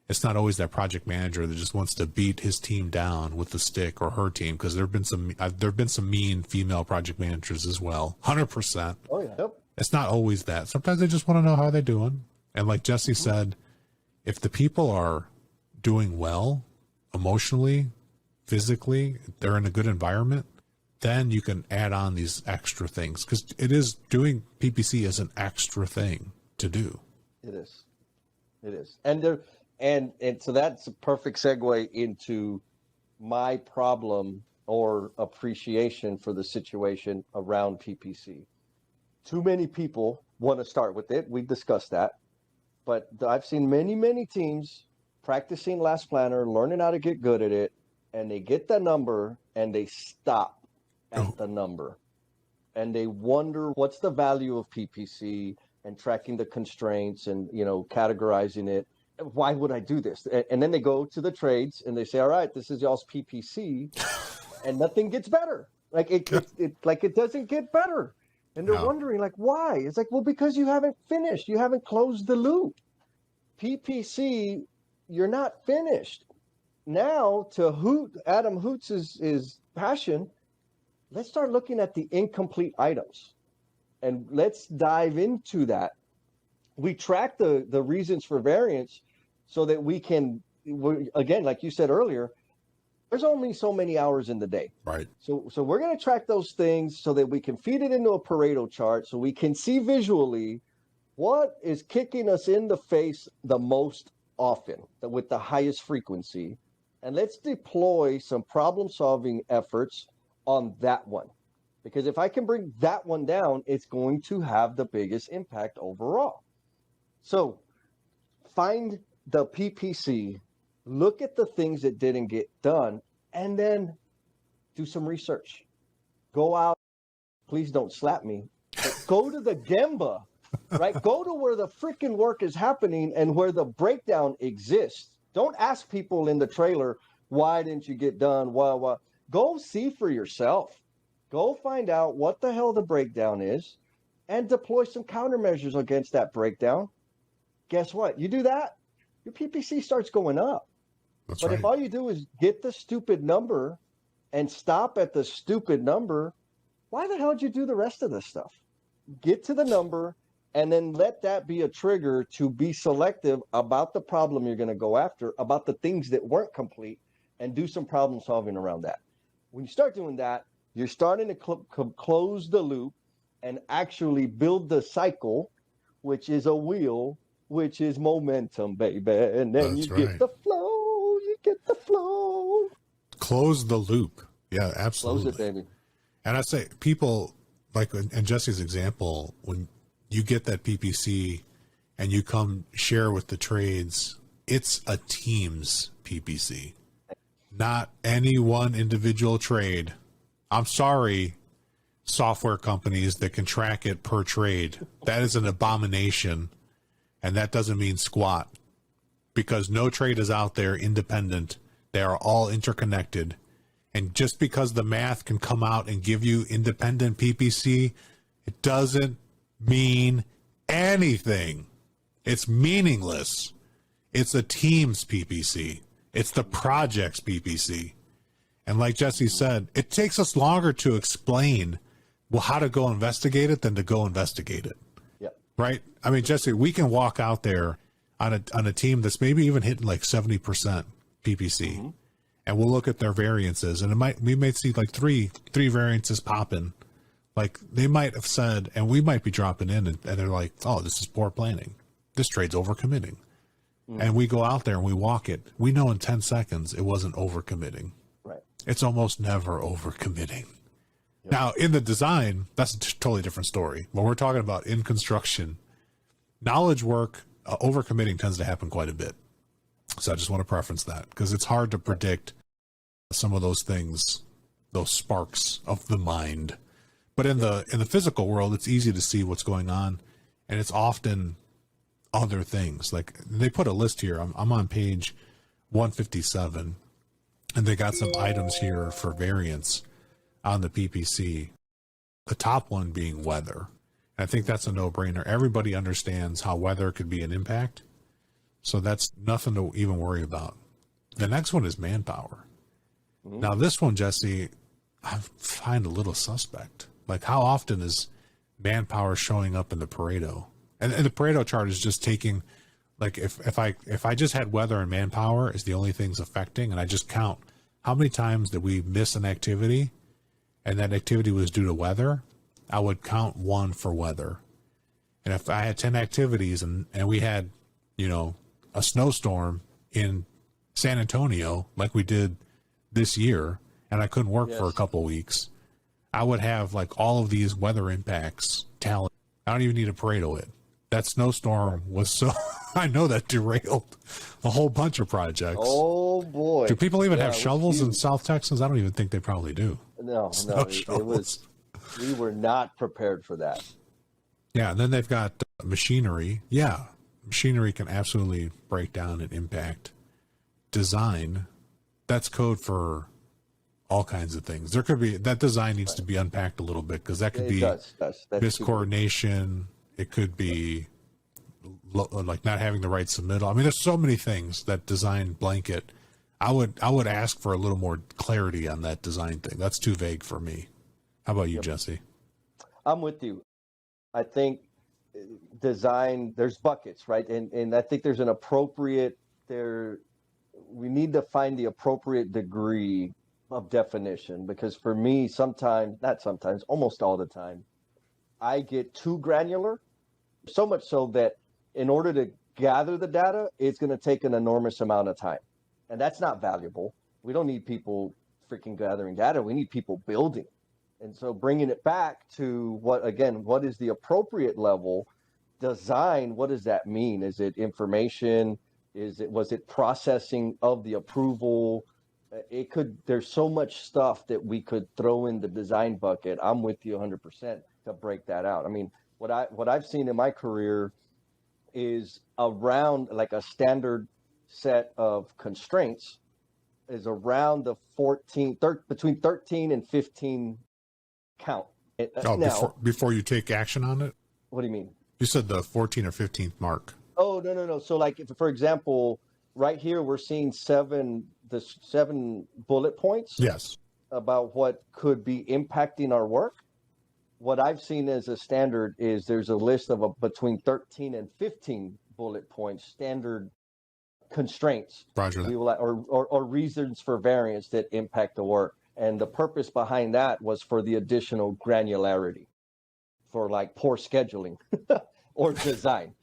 it's not always that project manager that just wants to beat his team down with the stick, or her team, because there've been some mean female project managers as well. 100%. Oh yeah. Yep. It's not always that. Sometimes they just want to know how they're doing. And like Jesse said, if the people are doing well emotionally, physically, they're in a good environment, then you can add on these extra things, because doing PPC is an extra thing to do. It is. It is. And so that's a perfect segue into my problem or appreciation for the situation around PPC. Too many people want to start with it. We discussed that. But I've seen many, many teams practicing Last Planner, learning how to get good at it, and they get the number and they stop at the number. And they wonder what's the value of PPC and tracking the constraints and, categorizing it. Why would I do this? And then they go to the trades and they say, all right, this is y'all's PPC, and nothing gets better. Like it doesn't get better. And they're wondering, like, why? It's like, well, because you haven't finished. You haven't closed the loop. PPC, you're not finished. Now, to Adam Hoots' passion, let's start looking at the incomplete items. And let's dive into that. We track the reasons for variance so that we can, again, like you said earlier, there's only so many hours in the day. Right. So we're going to track those things so that we can feed it into a Pareto chart so we can see visually what is kicking us in the face the most often, with the highest frequency. And let's deploy some problem-solving efforts on that one. Because if I can bring that one down, it's going to have the biggest impact overall. So find the PPC, look at the things that didn't get done, and then do some research. Go out, please don't slap me, but go to the Gemba, right? Go to where the freaking work is happening and where the breakdown exists. Don't ask people in the trailer, why didn't you get done? Why? Go see for yourself. Go find out what the hell the breakdown is and deploy some countermeasures against that breakdown. Guess what? You do that, your PPC starts going up. That's but right. If all you do is get the stupid number and stop at the stupid number, why the hell did you do the rest of this stuff? Get to the number and then let that be a trigger to be selective about the problem you're going to go after, about the things that weren't complete, and do some problem solving around that. When you start doing that, you're starting to close the loop and actually build the cycle, which is a wheel, which is momentum, baby. And then That's you right. get the flow. You get the flow. Close the loop. Yeah, absolutely. Close it, baby. And I say people, like in Jesse's example, when you get that PPC and you come share with the trades, it's a team's PPC, not any one individual trade. I'm sorry, software companies that can track it per trade. That is an abomination. And that doesn't mean squat, because no trade is out there independent. They are all interconnected. And just because the math can come out and give you independent PPC, it doesn't mean anything. It's meaningless. It's a team's PPC. It's the project's PPC. And like Jesse said, it takes us longer to explain how to go investigate it than to go investigate it. Right? I mean, Jesse, we can walk out there on a team that's maybe even hitting like 70% PPC, and we'll look at their variances, and we might see like three variances popping. Like they might have said, and we might be dropping in, and they're like, "Oh, this is poor planning. This trade's overcommitting." And we go out there and we walk it. We know in 10 seconds it wasn't overcommitting. Right. It's almost never overcommitting. Now, in the design, that's a totally different story. When we're talking about in construction, knowledge work, overcommitting tends to happen quite a bit. So I just want to preference that, because it's hard to predict some of those things, those sparks of the mind. But in the physical world, it's easy to see what's going on, and it's often other things. Like they put a list here. I'm on page 157, and they got some items here for variance on the PPC. The top one being weather. I think that's a no-brainer. Everybody understands how weather could be an impact. So that's nothing to even worry about. The next one is manpower. Now, this one, Jesse, I find a little suspect. Like, how often is manpower showing up in the Pareto? And the Pareto chart is just taking, like, if I just had weather and manpower as the only things affecting, and I just count how many times did we miss an activity, and that activity was due to weather, I would count 1 for weather. And if I had 10 activities and we had, a snowstorm in San Antonio like we did this year, and I couldn't work for a couple weeks, I would have like all of these weather impacts tallied. I don't even need to Pareto it. That snowstorm was so, I know that derailed a whole bunch of projects. Oh boy. Do people even have shovels in South Texas? I don't even think they probably do. No, it was, we were not prepared for that. Yeah. And then they've got machinery. Yeah. Machinery can absolutely break down and impact. Design, that's code for all kinds of things. There could be, that design needs to be unpacked a little bit, because that could be miscoordination. It could be like not having the right submittal. I mean, there's so many things that design blanket. I would ask for a little more clarity on that design thing. That's too vague for me. How about you, Jesse? I'm with you. I think design, there's buckets, right? And I think there's an appropriate we need to find the appropriate degree of definition, because for me, almost all the time, I get too granular, so much so that in order to gather the data, it's going to take an enormous amount of time. And that's not valuable. We don't need people freaking gathering data. We need people building. And so bringing it back to what is the appropriate level design? What does that mean? Is it information? Was it processing of the approval? There's so much stuff that we could throw in the design bucket. I'm with you 100% to break that out. I mean, what I've seen in my career is around like a standard set of constraints is around the between 13 and 15 count. Before you take action on it? What do you mean? You said the 14 or 15th mark. Oh, no. So like, for example, right here, we're seeing the 7 bullet points. Yes. About what could be impacting our work. What I've seen as a standard is there's a list of between 13 and 15 bullet points, standard constraints. Roger that. Or reasons for variance that impact the work. And the purpose behind that was for the additional granularity, for like poor scheduling or design.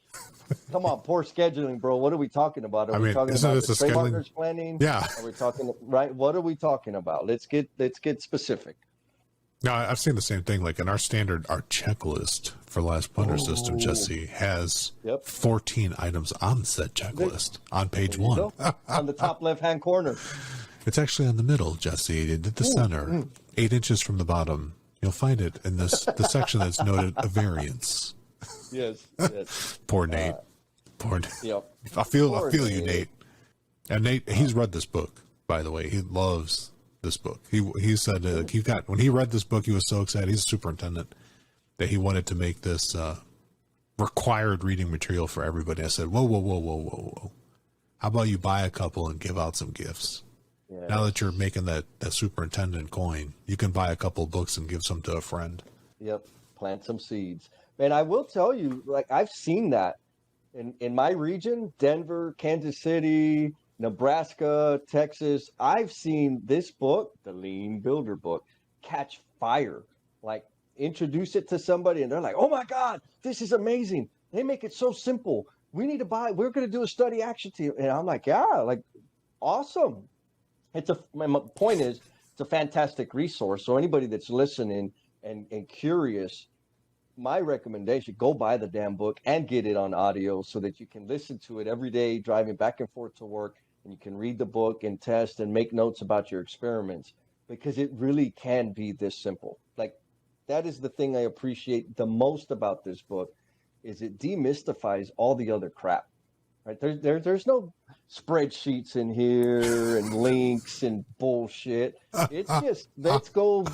Come on, poor scheduling, bro. What are we talking about? Are we talking about the trade partners planning? Yeah. Are we talking, right? What are we talking about? Let's get specific. No, I've seen the same thing. Like in our checklist for last punter system, Jesse, has 14 items on said checklist on page 1. On the top left-hand corner. It's actually on the middle, Jesse. At the center, 8 inches from the bottom. You'll find it in the section that's noted a variance. Yes. Poor Nate. Poor Nate. Yep. I feel you, Nate. And Nate, he's read this book, by the way. He loves this book. He said when he read this book, he was so excited. He's a superintendent that he wanted to make this required reading material for everybody. I said, whoa. How about you buy a couple and give out some gifts? Yes. Now that you're making that superintendent coin, you can buy a couple of books and give some to a friend. Yep. Plant some seeds. Man, I will tell you, like, I've seen that in my region, Denver, Kansas City, Nebraska, Texas. I've seen this book, the Lean Builder book, catch fire. Like, introduce it to somebody and they're like, oh my God, this is amazing. They make it so simple. We need to buy, we're going to do a study action team. And I'm like, yeah, like, awesome. My point is, it's a fantastic resource. So anybody that's listening and curious, my recommendation, go buy the damn book and get it on audio so that you can listen to it every day, driving back and forth to work, and you can read the book and test and make notes about your experiments, because it really can be this simple. Like, that is the thing I appreciate the most about this book, is it demystifies all the other crap. Right? There's no spreadsheets in here and links and bullshit. It's just let's go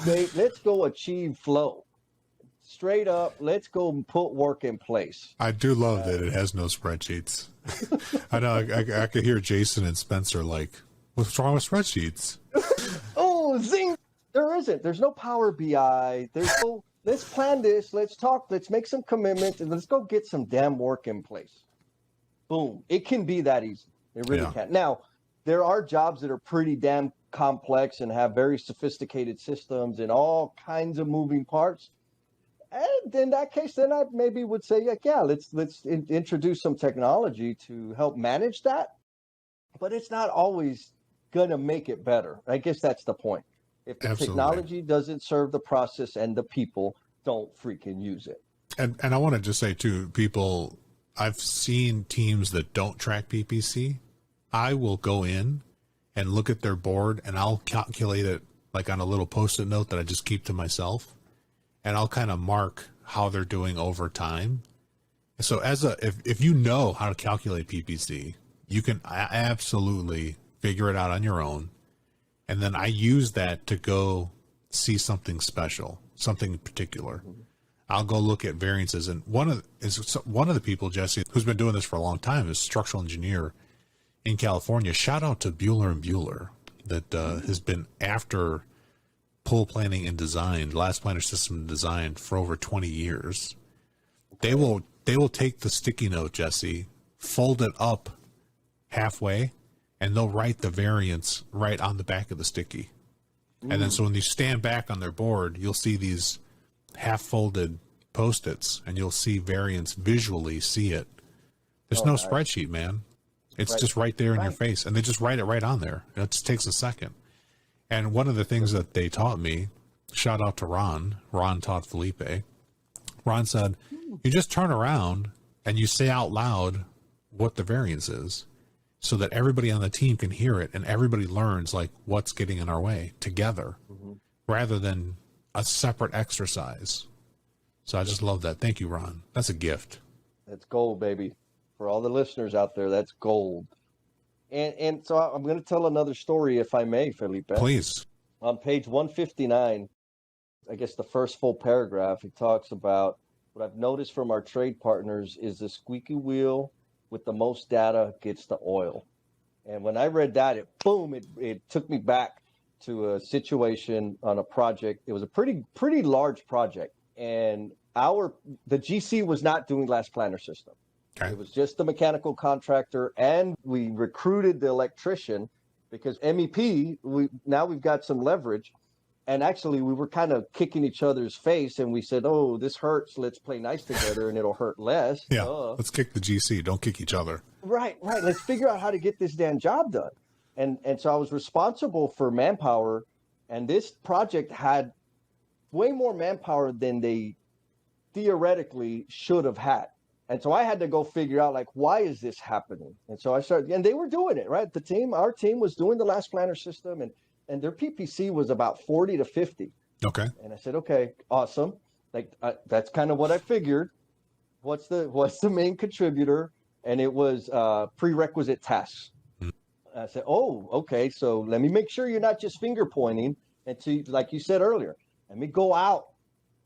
achieve flow. Straight up, let's go and put work in place. I do love that it has no spreadsheets. I know I could hear Jason and Spencer like, what's wrong with spreadsheets? Oh, zing! There isn't. There's no Power BI. There's no, let's plan this. Let's talk. Let's make some commitments and let's go get some damn work in place. Boom. It can be that easy. It really can. Now, there are jobs that are pretty damn complex and have very sophisticated systems and all kinds of moving parts. And in that case, then I maybe would say, yeah, let's introduce some technology to help manage that. But it's not always going to make it better. I guess that's the point. If the technology doesn't serve the process and the people, don't freaking use it. And I want to just say too, people, I've seen teams that don't track PPC. I will go in and look at their board and I'll calculate it like on a little post-it note that I just keep to myself. And I'll kind of mark how they're doing over time. So if you know how to calculate PPC, you can absolutely figure it out on your own. And then I use that to go see something special, something particular. I'll go look at variances. And one of the people, Jesse, who's been doing this for a long time, is a structural engineer in California. Shout out to Bueller and Bueller that has been after pull planning and design, last planner system design for over 20 years. They will take the sticky note, Jesse, fold it up halfway, and they'll write the variance right on the back of the sticky. And then so when you stand back on their board, you'll see these half-folded Post-its, and you'll see variance, visually see it. There's no spreadsheet, man. It's just right there in your face, and they just write it right on there. It just takes a second. And one of the things that they taught me, shout out to Ron taught Felipe. Ron said, you just turn around and you say out loud what the variance is so that everybody on the team can hear it and everybody learns like what's getting in our way together rather than a separate exercise. So I just love that. Thank you, Ron. That's a gift. That's gold, baby. For all the listeners out there, that's gold. And so I'm going to tell another story, if I may, Felipe. Please. On page 159, I guess the first full paragraph, it talks about what I've noticed from our trade partners is the squeaky wheel with the most data gets the oil. And when I read that, it took me back to a situation on a project. It was a pretty large project, and the GC was not doing last planner system. Okay. It was just the mechanical contractor, and we recruited the electrician because MEP, we've got some leverage. And actually, we were kind of kicking each other's face, and we said, oh, this hurts. Let's play nice together, and it'll hurt less. Yeah, let's kick the GC. Don't kick each other. Right. Let's figure out how to get this damn job done. And so I was responsible for manpower, and this project had way more manpower than they theoretically should have had. And so I had to go figure out, like, why is this happening? And so I started, and they were doing it, right? Our team was doing the last planner system, and their PPC was about 40 to 50. Okay. And I said, okay, awesome. Like, that's kind of what I figured. What's the main contributor? And it was prerequisite tasks. I said, oh, okay. So let me make sure you're not just finger pointing. And to, like you said earlier, let me go out.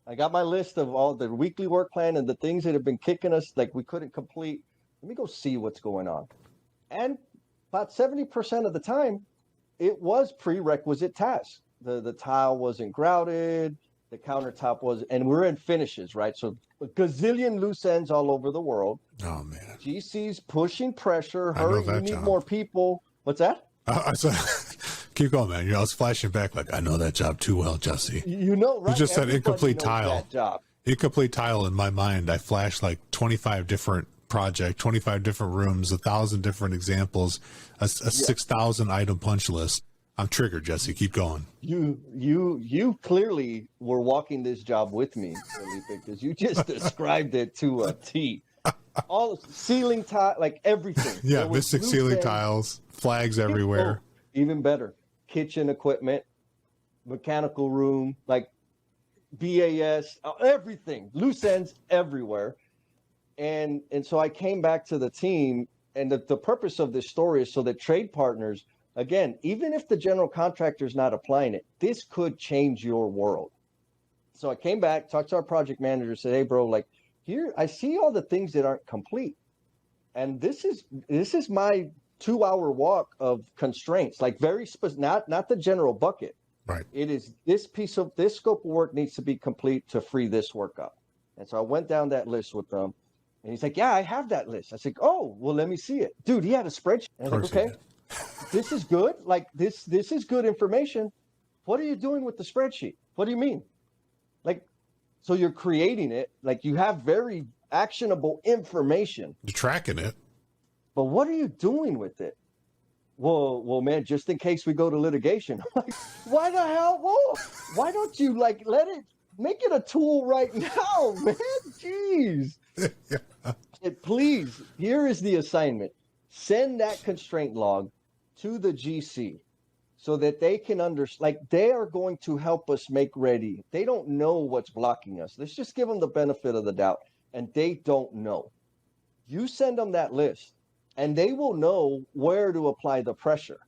I got my list of all the weekly work plan and the things that have been kicking us, like we couldn't complete. Let me go see what's going on. And about 70% of the time, it was prerequisite tasks. The tile wasn't grouted, the countertop was, and we're in finishes, right? So a gazillion loose ends all over the world. Oh, man. GC's pushing pressure. Hurry, you need more people. What's that? I said, keep going, man. I was flashing back like, I know that job too well, Jesse. You know, right? You just said incomplete tile. Incomplete tile in my mind. I flashed like 25 different projects, 25 different rooms, 1,000 different examples, a 6,000 item punch list. I'm triggered, Jesse. Keep going. You clearly were walking this job with me, Felipe, because you just described it to a T. All ceiling tile, like everything. Yeah, Mystic ceiling tiles, flags everywhere. Oh, even better, kitchen equipment, mechanical room, like BAS, everything, loose ends everywhere. And so I came back to the team, and the purpose of this story is so that trade partners, again, even if the general contractor is not applying it, this could change your world. So I came back, talked to our project manager, said, hey, bro, like here, I see all the things that aren't complete. And this is my 2-hour walk of constraints, like very specific, not the general bucket. Right. It is this scope of work needs to be complete to free this work up. And so I went down that list with them. And he's like, yeah, I have that list. I said, oh, well, let me see it. Dude, he had a spreadsheet. And I was like, okay, this is good. Like this is good information. What are you doing with the spreadsheet? What do you mean? Like, so you're creating it, like you have very actionable information. You're tracking it. But what are you doing with it? Well, man, just in case we go to litigation. I'm like, why the hell? Whoa, why don't you like make it a tool right now, man? Jeez. Yeah. Please, here is the assignment. Send that constraint log to the GC so that they can understand, like they are going to help us make ready. They don't know what's blocking us. Let's just give them the benefit of the doubt. And they don't know. You send them that list and they will know where to apply the pressure.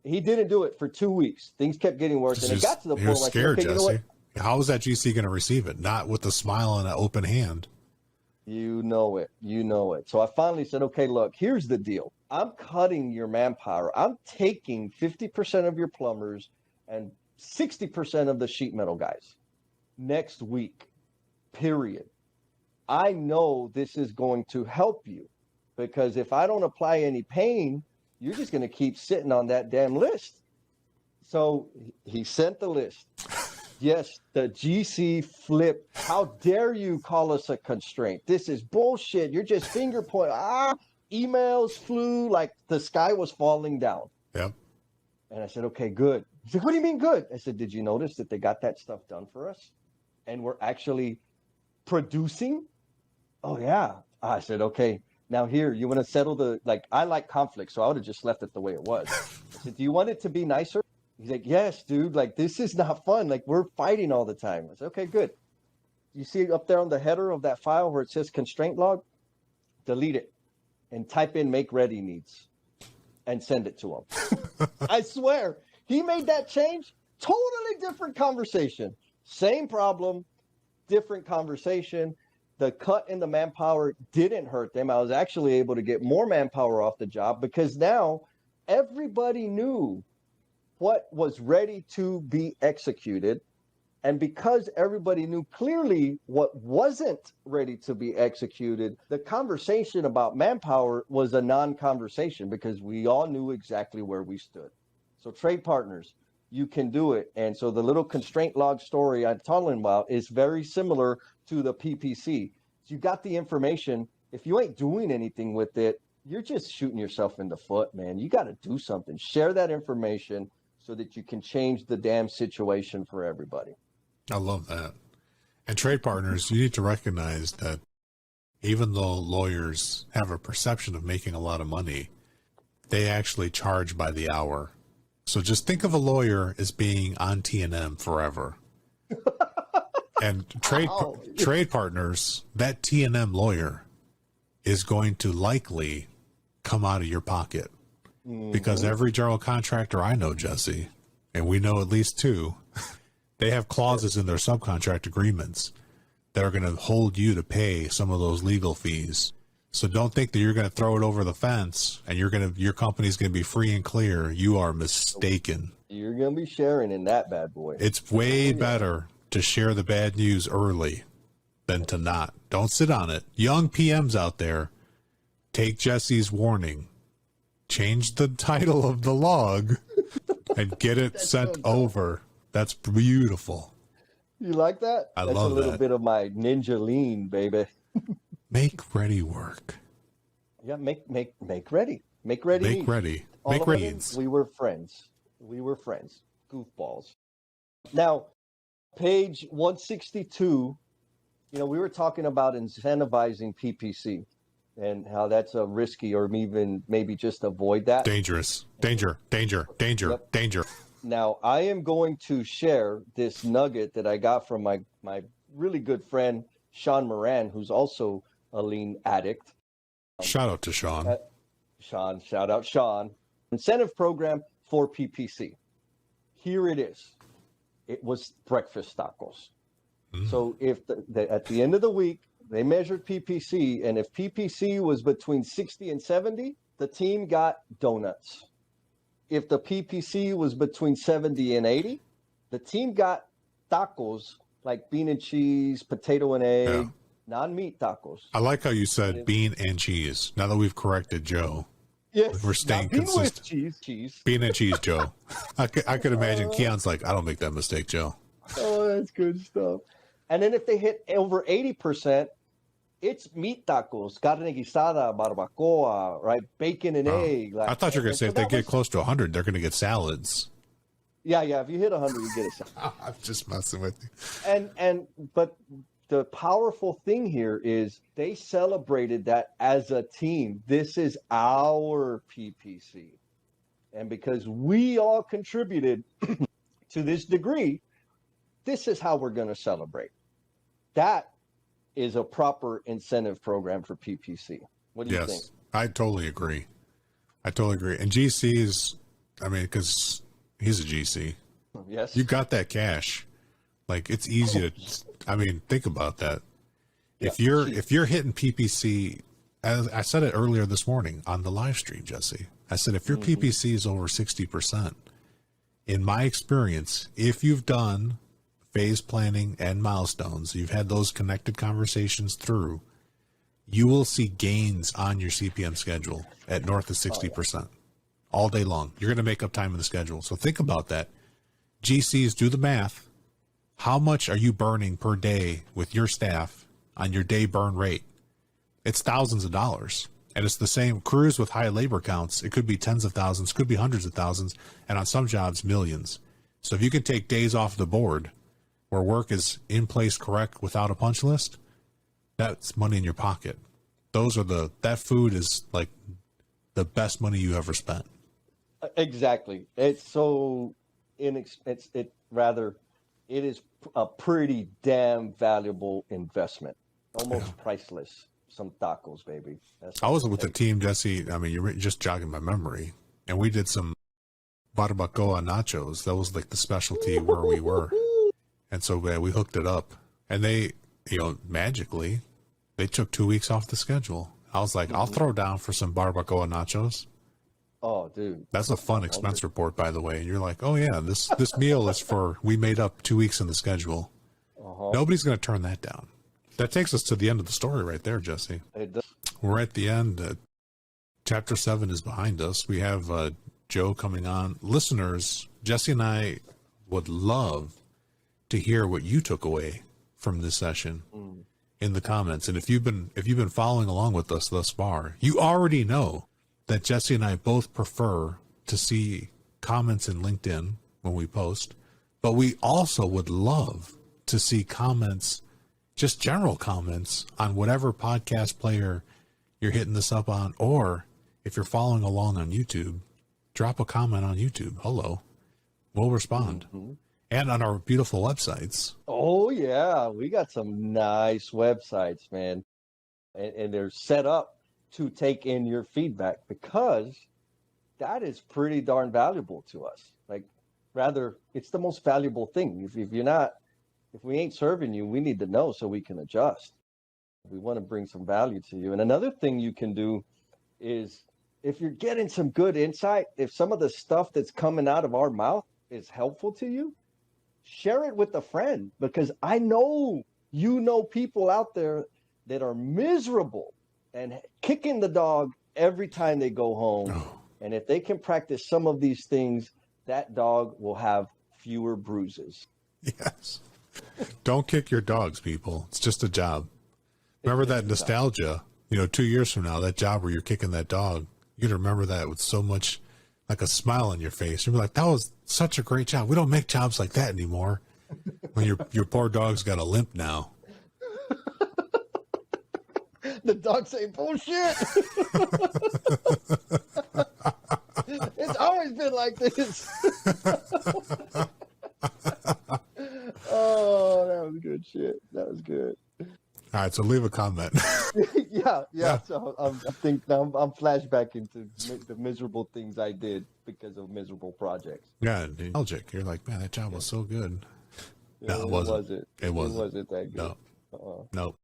He didn't do it for 2 weeks. Things kept getting worse. And it got to the point where scared, I said, okay, Jesse. you know what? How is that GC going to receive it? Not with a smile and an open hand. You know it. You know it. So I finally said, okay, look, here's the deal. I'm cutting your manpower. I'm taking 50% of your plumbers and 60% of the sheet metal guys next week, period. I know this is going to help you because if I don't apply any pain, you're just going to keep sitting on that damn list. So he sent the list. Yes, the GC flipped. How dare you call us a constraint? This is bullshit. You're just finger pointing. Emails flew like the sky was falling down. Yep. And I said, okay, good. He said, what do you mean good? I said, did you notice that they got that stuff done for us? And we're actually producing? Oh, yeah. I said, okay, now here, you want to settle I like conflict, so I would have just left it the way it was. I said, do you want it to be nicer? He's like, yes, dude, like, this is not fun. Like, we're fighting all the time. I said, okay, good. You see up there on the header of that file where it says constraint log? Delete it and type in make ready needs and send it to him. I swear, he made that change. Totally different conversation. Same problem, different conversation. The cut in the manpower didn't hurt them. I was actually able to get more manpower off the job because now everybody knew what was ready to be executed. And because everybody knew clearly what wasn't ready to be executed, the conversation about manpower was a non-conversation because we all knew exactly where we stood. So trade partners, you can do it. And so the little constraint log story I'm talking about is very similar to the PPC. So you got the information. If you ain't doing anything with it, you're just shooting yourself in the foot, man. You got to do something. Share that information so that you can change the damn situation for everybody. I love that. And trade partners, you need to recognize that even though lawyers have a perception of making a lot of money, they actually charge by the hour. So just think of a lawyer as being on T&M forever. And trade partners, that T&M lawyer is going to likely come out of your pocket. Because every general contractor I know, Jesse, and we know at least two, they have clauses in their subcontract agreements that are going to hold you to pay some of those legal fees. So don't think that you're going to throw it over the fence and your company's going to be free and clear. You are mistaken. You're going to be sharing in that bad boy. It's way better to share the bad news early than to not. Don't sit on it. Young PMs out there, take Jesse's warning. Change the title of the log and get it sent over. That's beautiful. You like that? I That's love a little that. bit of my ninja lean, baby. Make ready work. Yeah, make ready. Make ready. Make needs. ready. All Make of a ready. sudden, we were friends. We were friends. Goofballs. Now, page 162, we were talking about incentivizing PPC and how that's a risky or even maybe just avoid that. Dangerous. Danger. Yep. Danger. Now, I am going to share this nugget that I got from my really good friend, Sean Moran, who's also a lean addict. Shout out to Sean. Shout out Sean. Incentive program for PPC. Here it is. It was breakfast tacos. So if at the end of the week, they measured PPC, and if PPC was between 60 and 70, the team got donuts. If the PPC was between 70 and 80, the team got tacos, like bean and cheese, potato and egg, non-meat tacos. I like how you said bean and cheese. Now that we've corrected Joe, yes, we're staying consistent. Cheese. Bean and cheese, Joe. I could imagine Keon's like, I don't make that mistake, Joe. Oh, that's good stuff. And then if they hit over 80%, it's meat tacos, carne guisada, barbacoa, right? Bacon and egg. I thought you were going to say if they get close to 100, they're going to get salads. Yeah. If you hit 100, you get a salad. I'm just messing with you. But the powerful thing here is they celebrated that as a team. This is our PPC. And because we all contributed to this degree, this is how we're going to celebrate. That is a proper incentive program for PPC. What do you think? I totally agree. And GC's, I mean, because he's a GC. Yes. You got that cash. Like, it's easy to, I mean, think about that. If you're hitting PPC, as I said it earlier this morning on the live stream, Jesse, I said, if your PPC is over 60%, in my experience, if you've done phase planning and milestones, you've had those connected conversations through, you will see gains on your CPM schedule at north of 60% all day long. You're going to make up time in the schedule. So think about that. GCs, do the math. How much are you burning per day with your staff on your day burn rate? It's thousands of dollars. And it's the same crews with high labor counts. It could be tens of thousands, could be hundreds of thousands, and on some jobs, millions. So if you can take days off the board where work is in place correct without a punch list, that's money in your pocket. That food is like the best money you ever spent. Exactly. It's so it is a pretty damn valuable investment. Almost priceless. Some tacos, baby. I was with the team, Jesse. I mean, you're just jogging my memory. And we did some barbacoa nachos. That was like the specialty where we were. And so we hooked it up, and they, magically, they took 2 weeks off the schedule. I was like, I'll throw down for some barbacoa nachos. Oh, dude. That's a fun expense report, by the way. And you're like, oh yeah, this meal is we made up 2 weeks in the schedule. Nobody's going to turn that down. That takes us to the end of the story right there, Jesse. It does. We're at the end. Chapter 7 is behind us. We have Joe coming on. Listeners, Jesse and I would love to hear what you took away from this session in the comments. And if you've been following along with us thus far, you already know that Jesse and I both prefer to see comments in LinkedIn when we post, but we also would love to see comments, just general comments on whatever podcast player you're hitting this up on, or if you're following along on YouTube, drop a comment on YouTube. Hello. We'll respond. And on our beautiful websites. Oh, yeah. We got some nice websites, man. And they're set up to take in your feedback because that is pretty darn valuable to us. Like, rather, it's the most valuable thing. If we ain't serving you, we need to know so we can adjust. We want to bring some value to you. And another thing you can do is if you're getting some good insight, if some of the stuff that's coming out of our mouth is helpful to you, share it with a friend, because I know people out there that are miserable and kicking the dog every time they go home. And if they can practice some of these things, that dog will have fewer bruises. Yes. Don't kick your dogs, people. It's just a job. Remember that nostalgia, 2 years from now, that job where you're kicking that dog, you're going to remember that with so much, like a smile on your face. You'll be like, that was such a great job. We don't make jobs like that anymore. When your poor dog's got a limp now. The dog say bullshit. It's always been like this. Oh, that was good shit. That was good. All right, so leave a comment. Yeah. So I think now I'm flashbacking to the miserable things I did because of miserable projects. Yeah, nostalgic. You're like, man, that job was so good. No, it wasn't. It wasn't that good. No, no.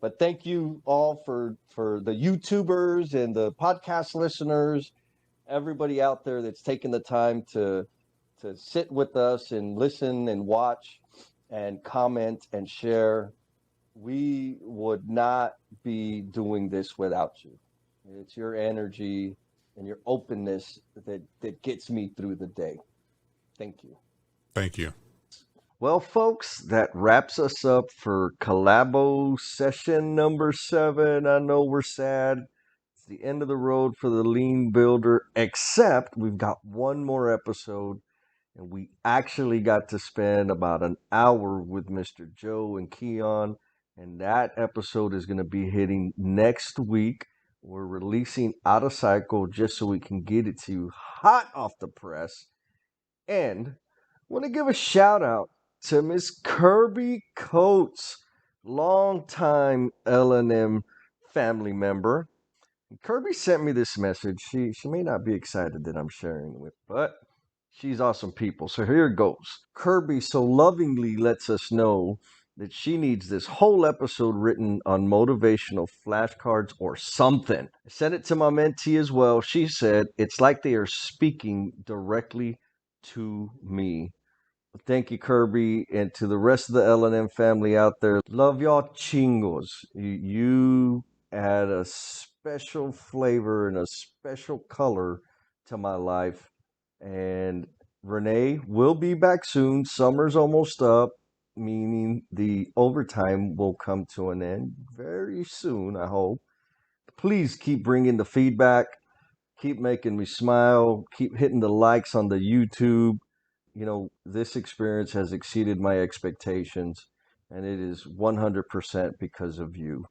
But thank you all for the YouTubers and the podcast listeners, everybody out there that's taking the time to sit with us and listen and watch and comment and share. We would not be doing this without you. It's your energy and your openness that gets me through the day. Thank you. Thank you. Well, folks, that wraps us up for Calabosession number 7. I know we're sad. It's the end of the road for the Lean Builder, except we've got one more episode, and we actually got to spend about an hour with Mr. Joe and Keon, and that episode is going to be hitting next week. We're releasing Out of Cycle just so we can get it to you hot off the press. And want to give a shout out to Miss Kirby Coates, longtime L&M family member. Kirby sent me this message. She may not be excited that I'm sharing it with, but she's awesome people. So here it goes. Kirby so lovingly lets us know that she needs this whole episode written on motivational flashcards or something. I sent it to my mentee as well. She said it's like they are speaking directly to me. Thank you, Kirby, and to the rest of the L&M family out there. Love y'all chingos. You add a special flavor and a special color to my life. And Renee will be back soon. Summer's almost up, meaning the overtime will come to an end very soon, I hope. Please keep bringing the feedback. Keep making me smile. Keep hitting the likes on the YouTube. You know, this experience has exceeded my expectations, and it is 100% because of you.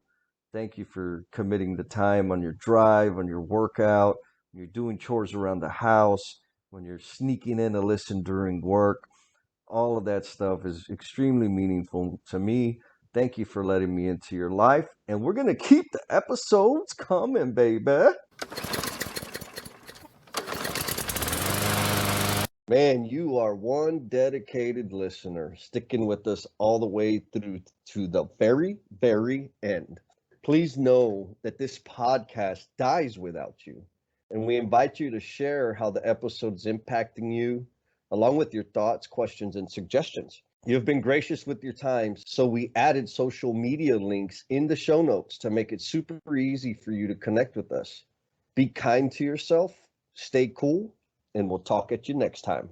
Thank you for committing the time on your drive, on your workout, when you're doing chores around the house, when you're sneaking in to listen during work. All of that stuff is extremely meaningful to me. Thank you for letting me into your life, and we're going to keep the episodes coming, baby. Man, you are one dedicated listener, sticking with us all the way through to the very, very end. Please know that this podcast dies without you, and we invite you to share how the episode's impacting you, along with your thoughts, questions, and suggestions. You've been gracious with your time, so we added social media links in the show notes to make it super easy for you to connect with us. Be kind to yourself, stay cool, and we'll talk at you next time.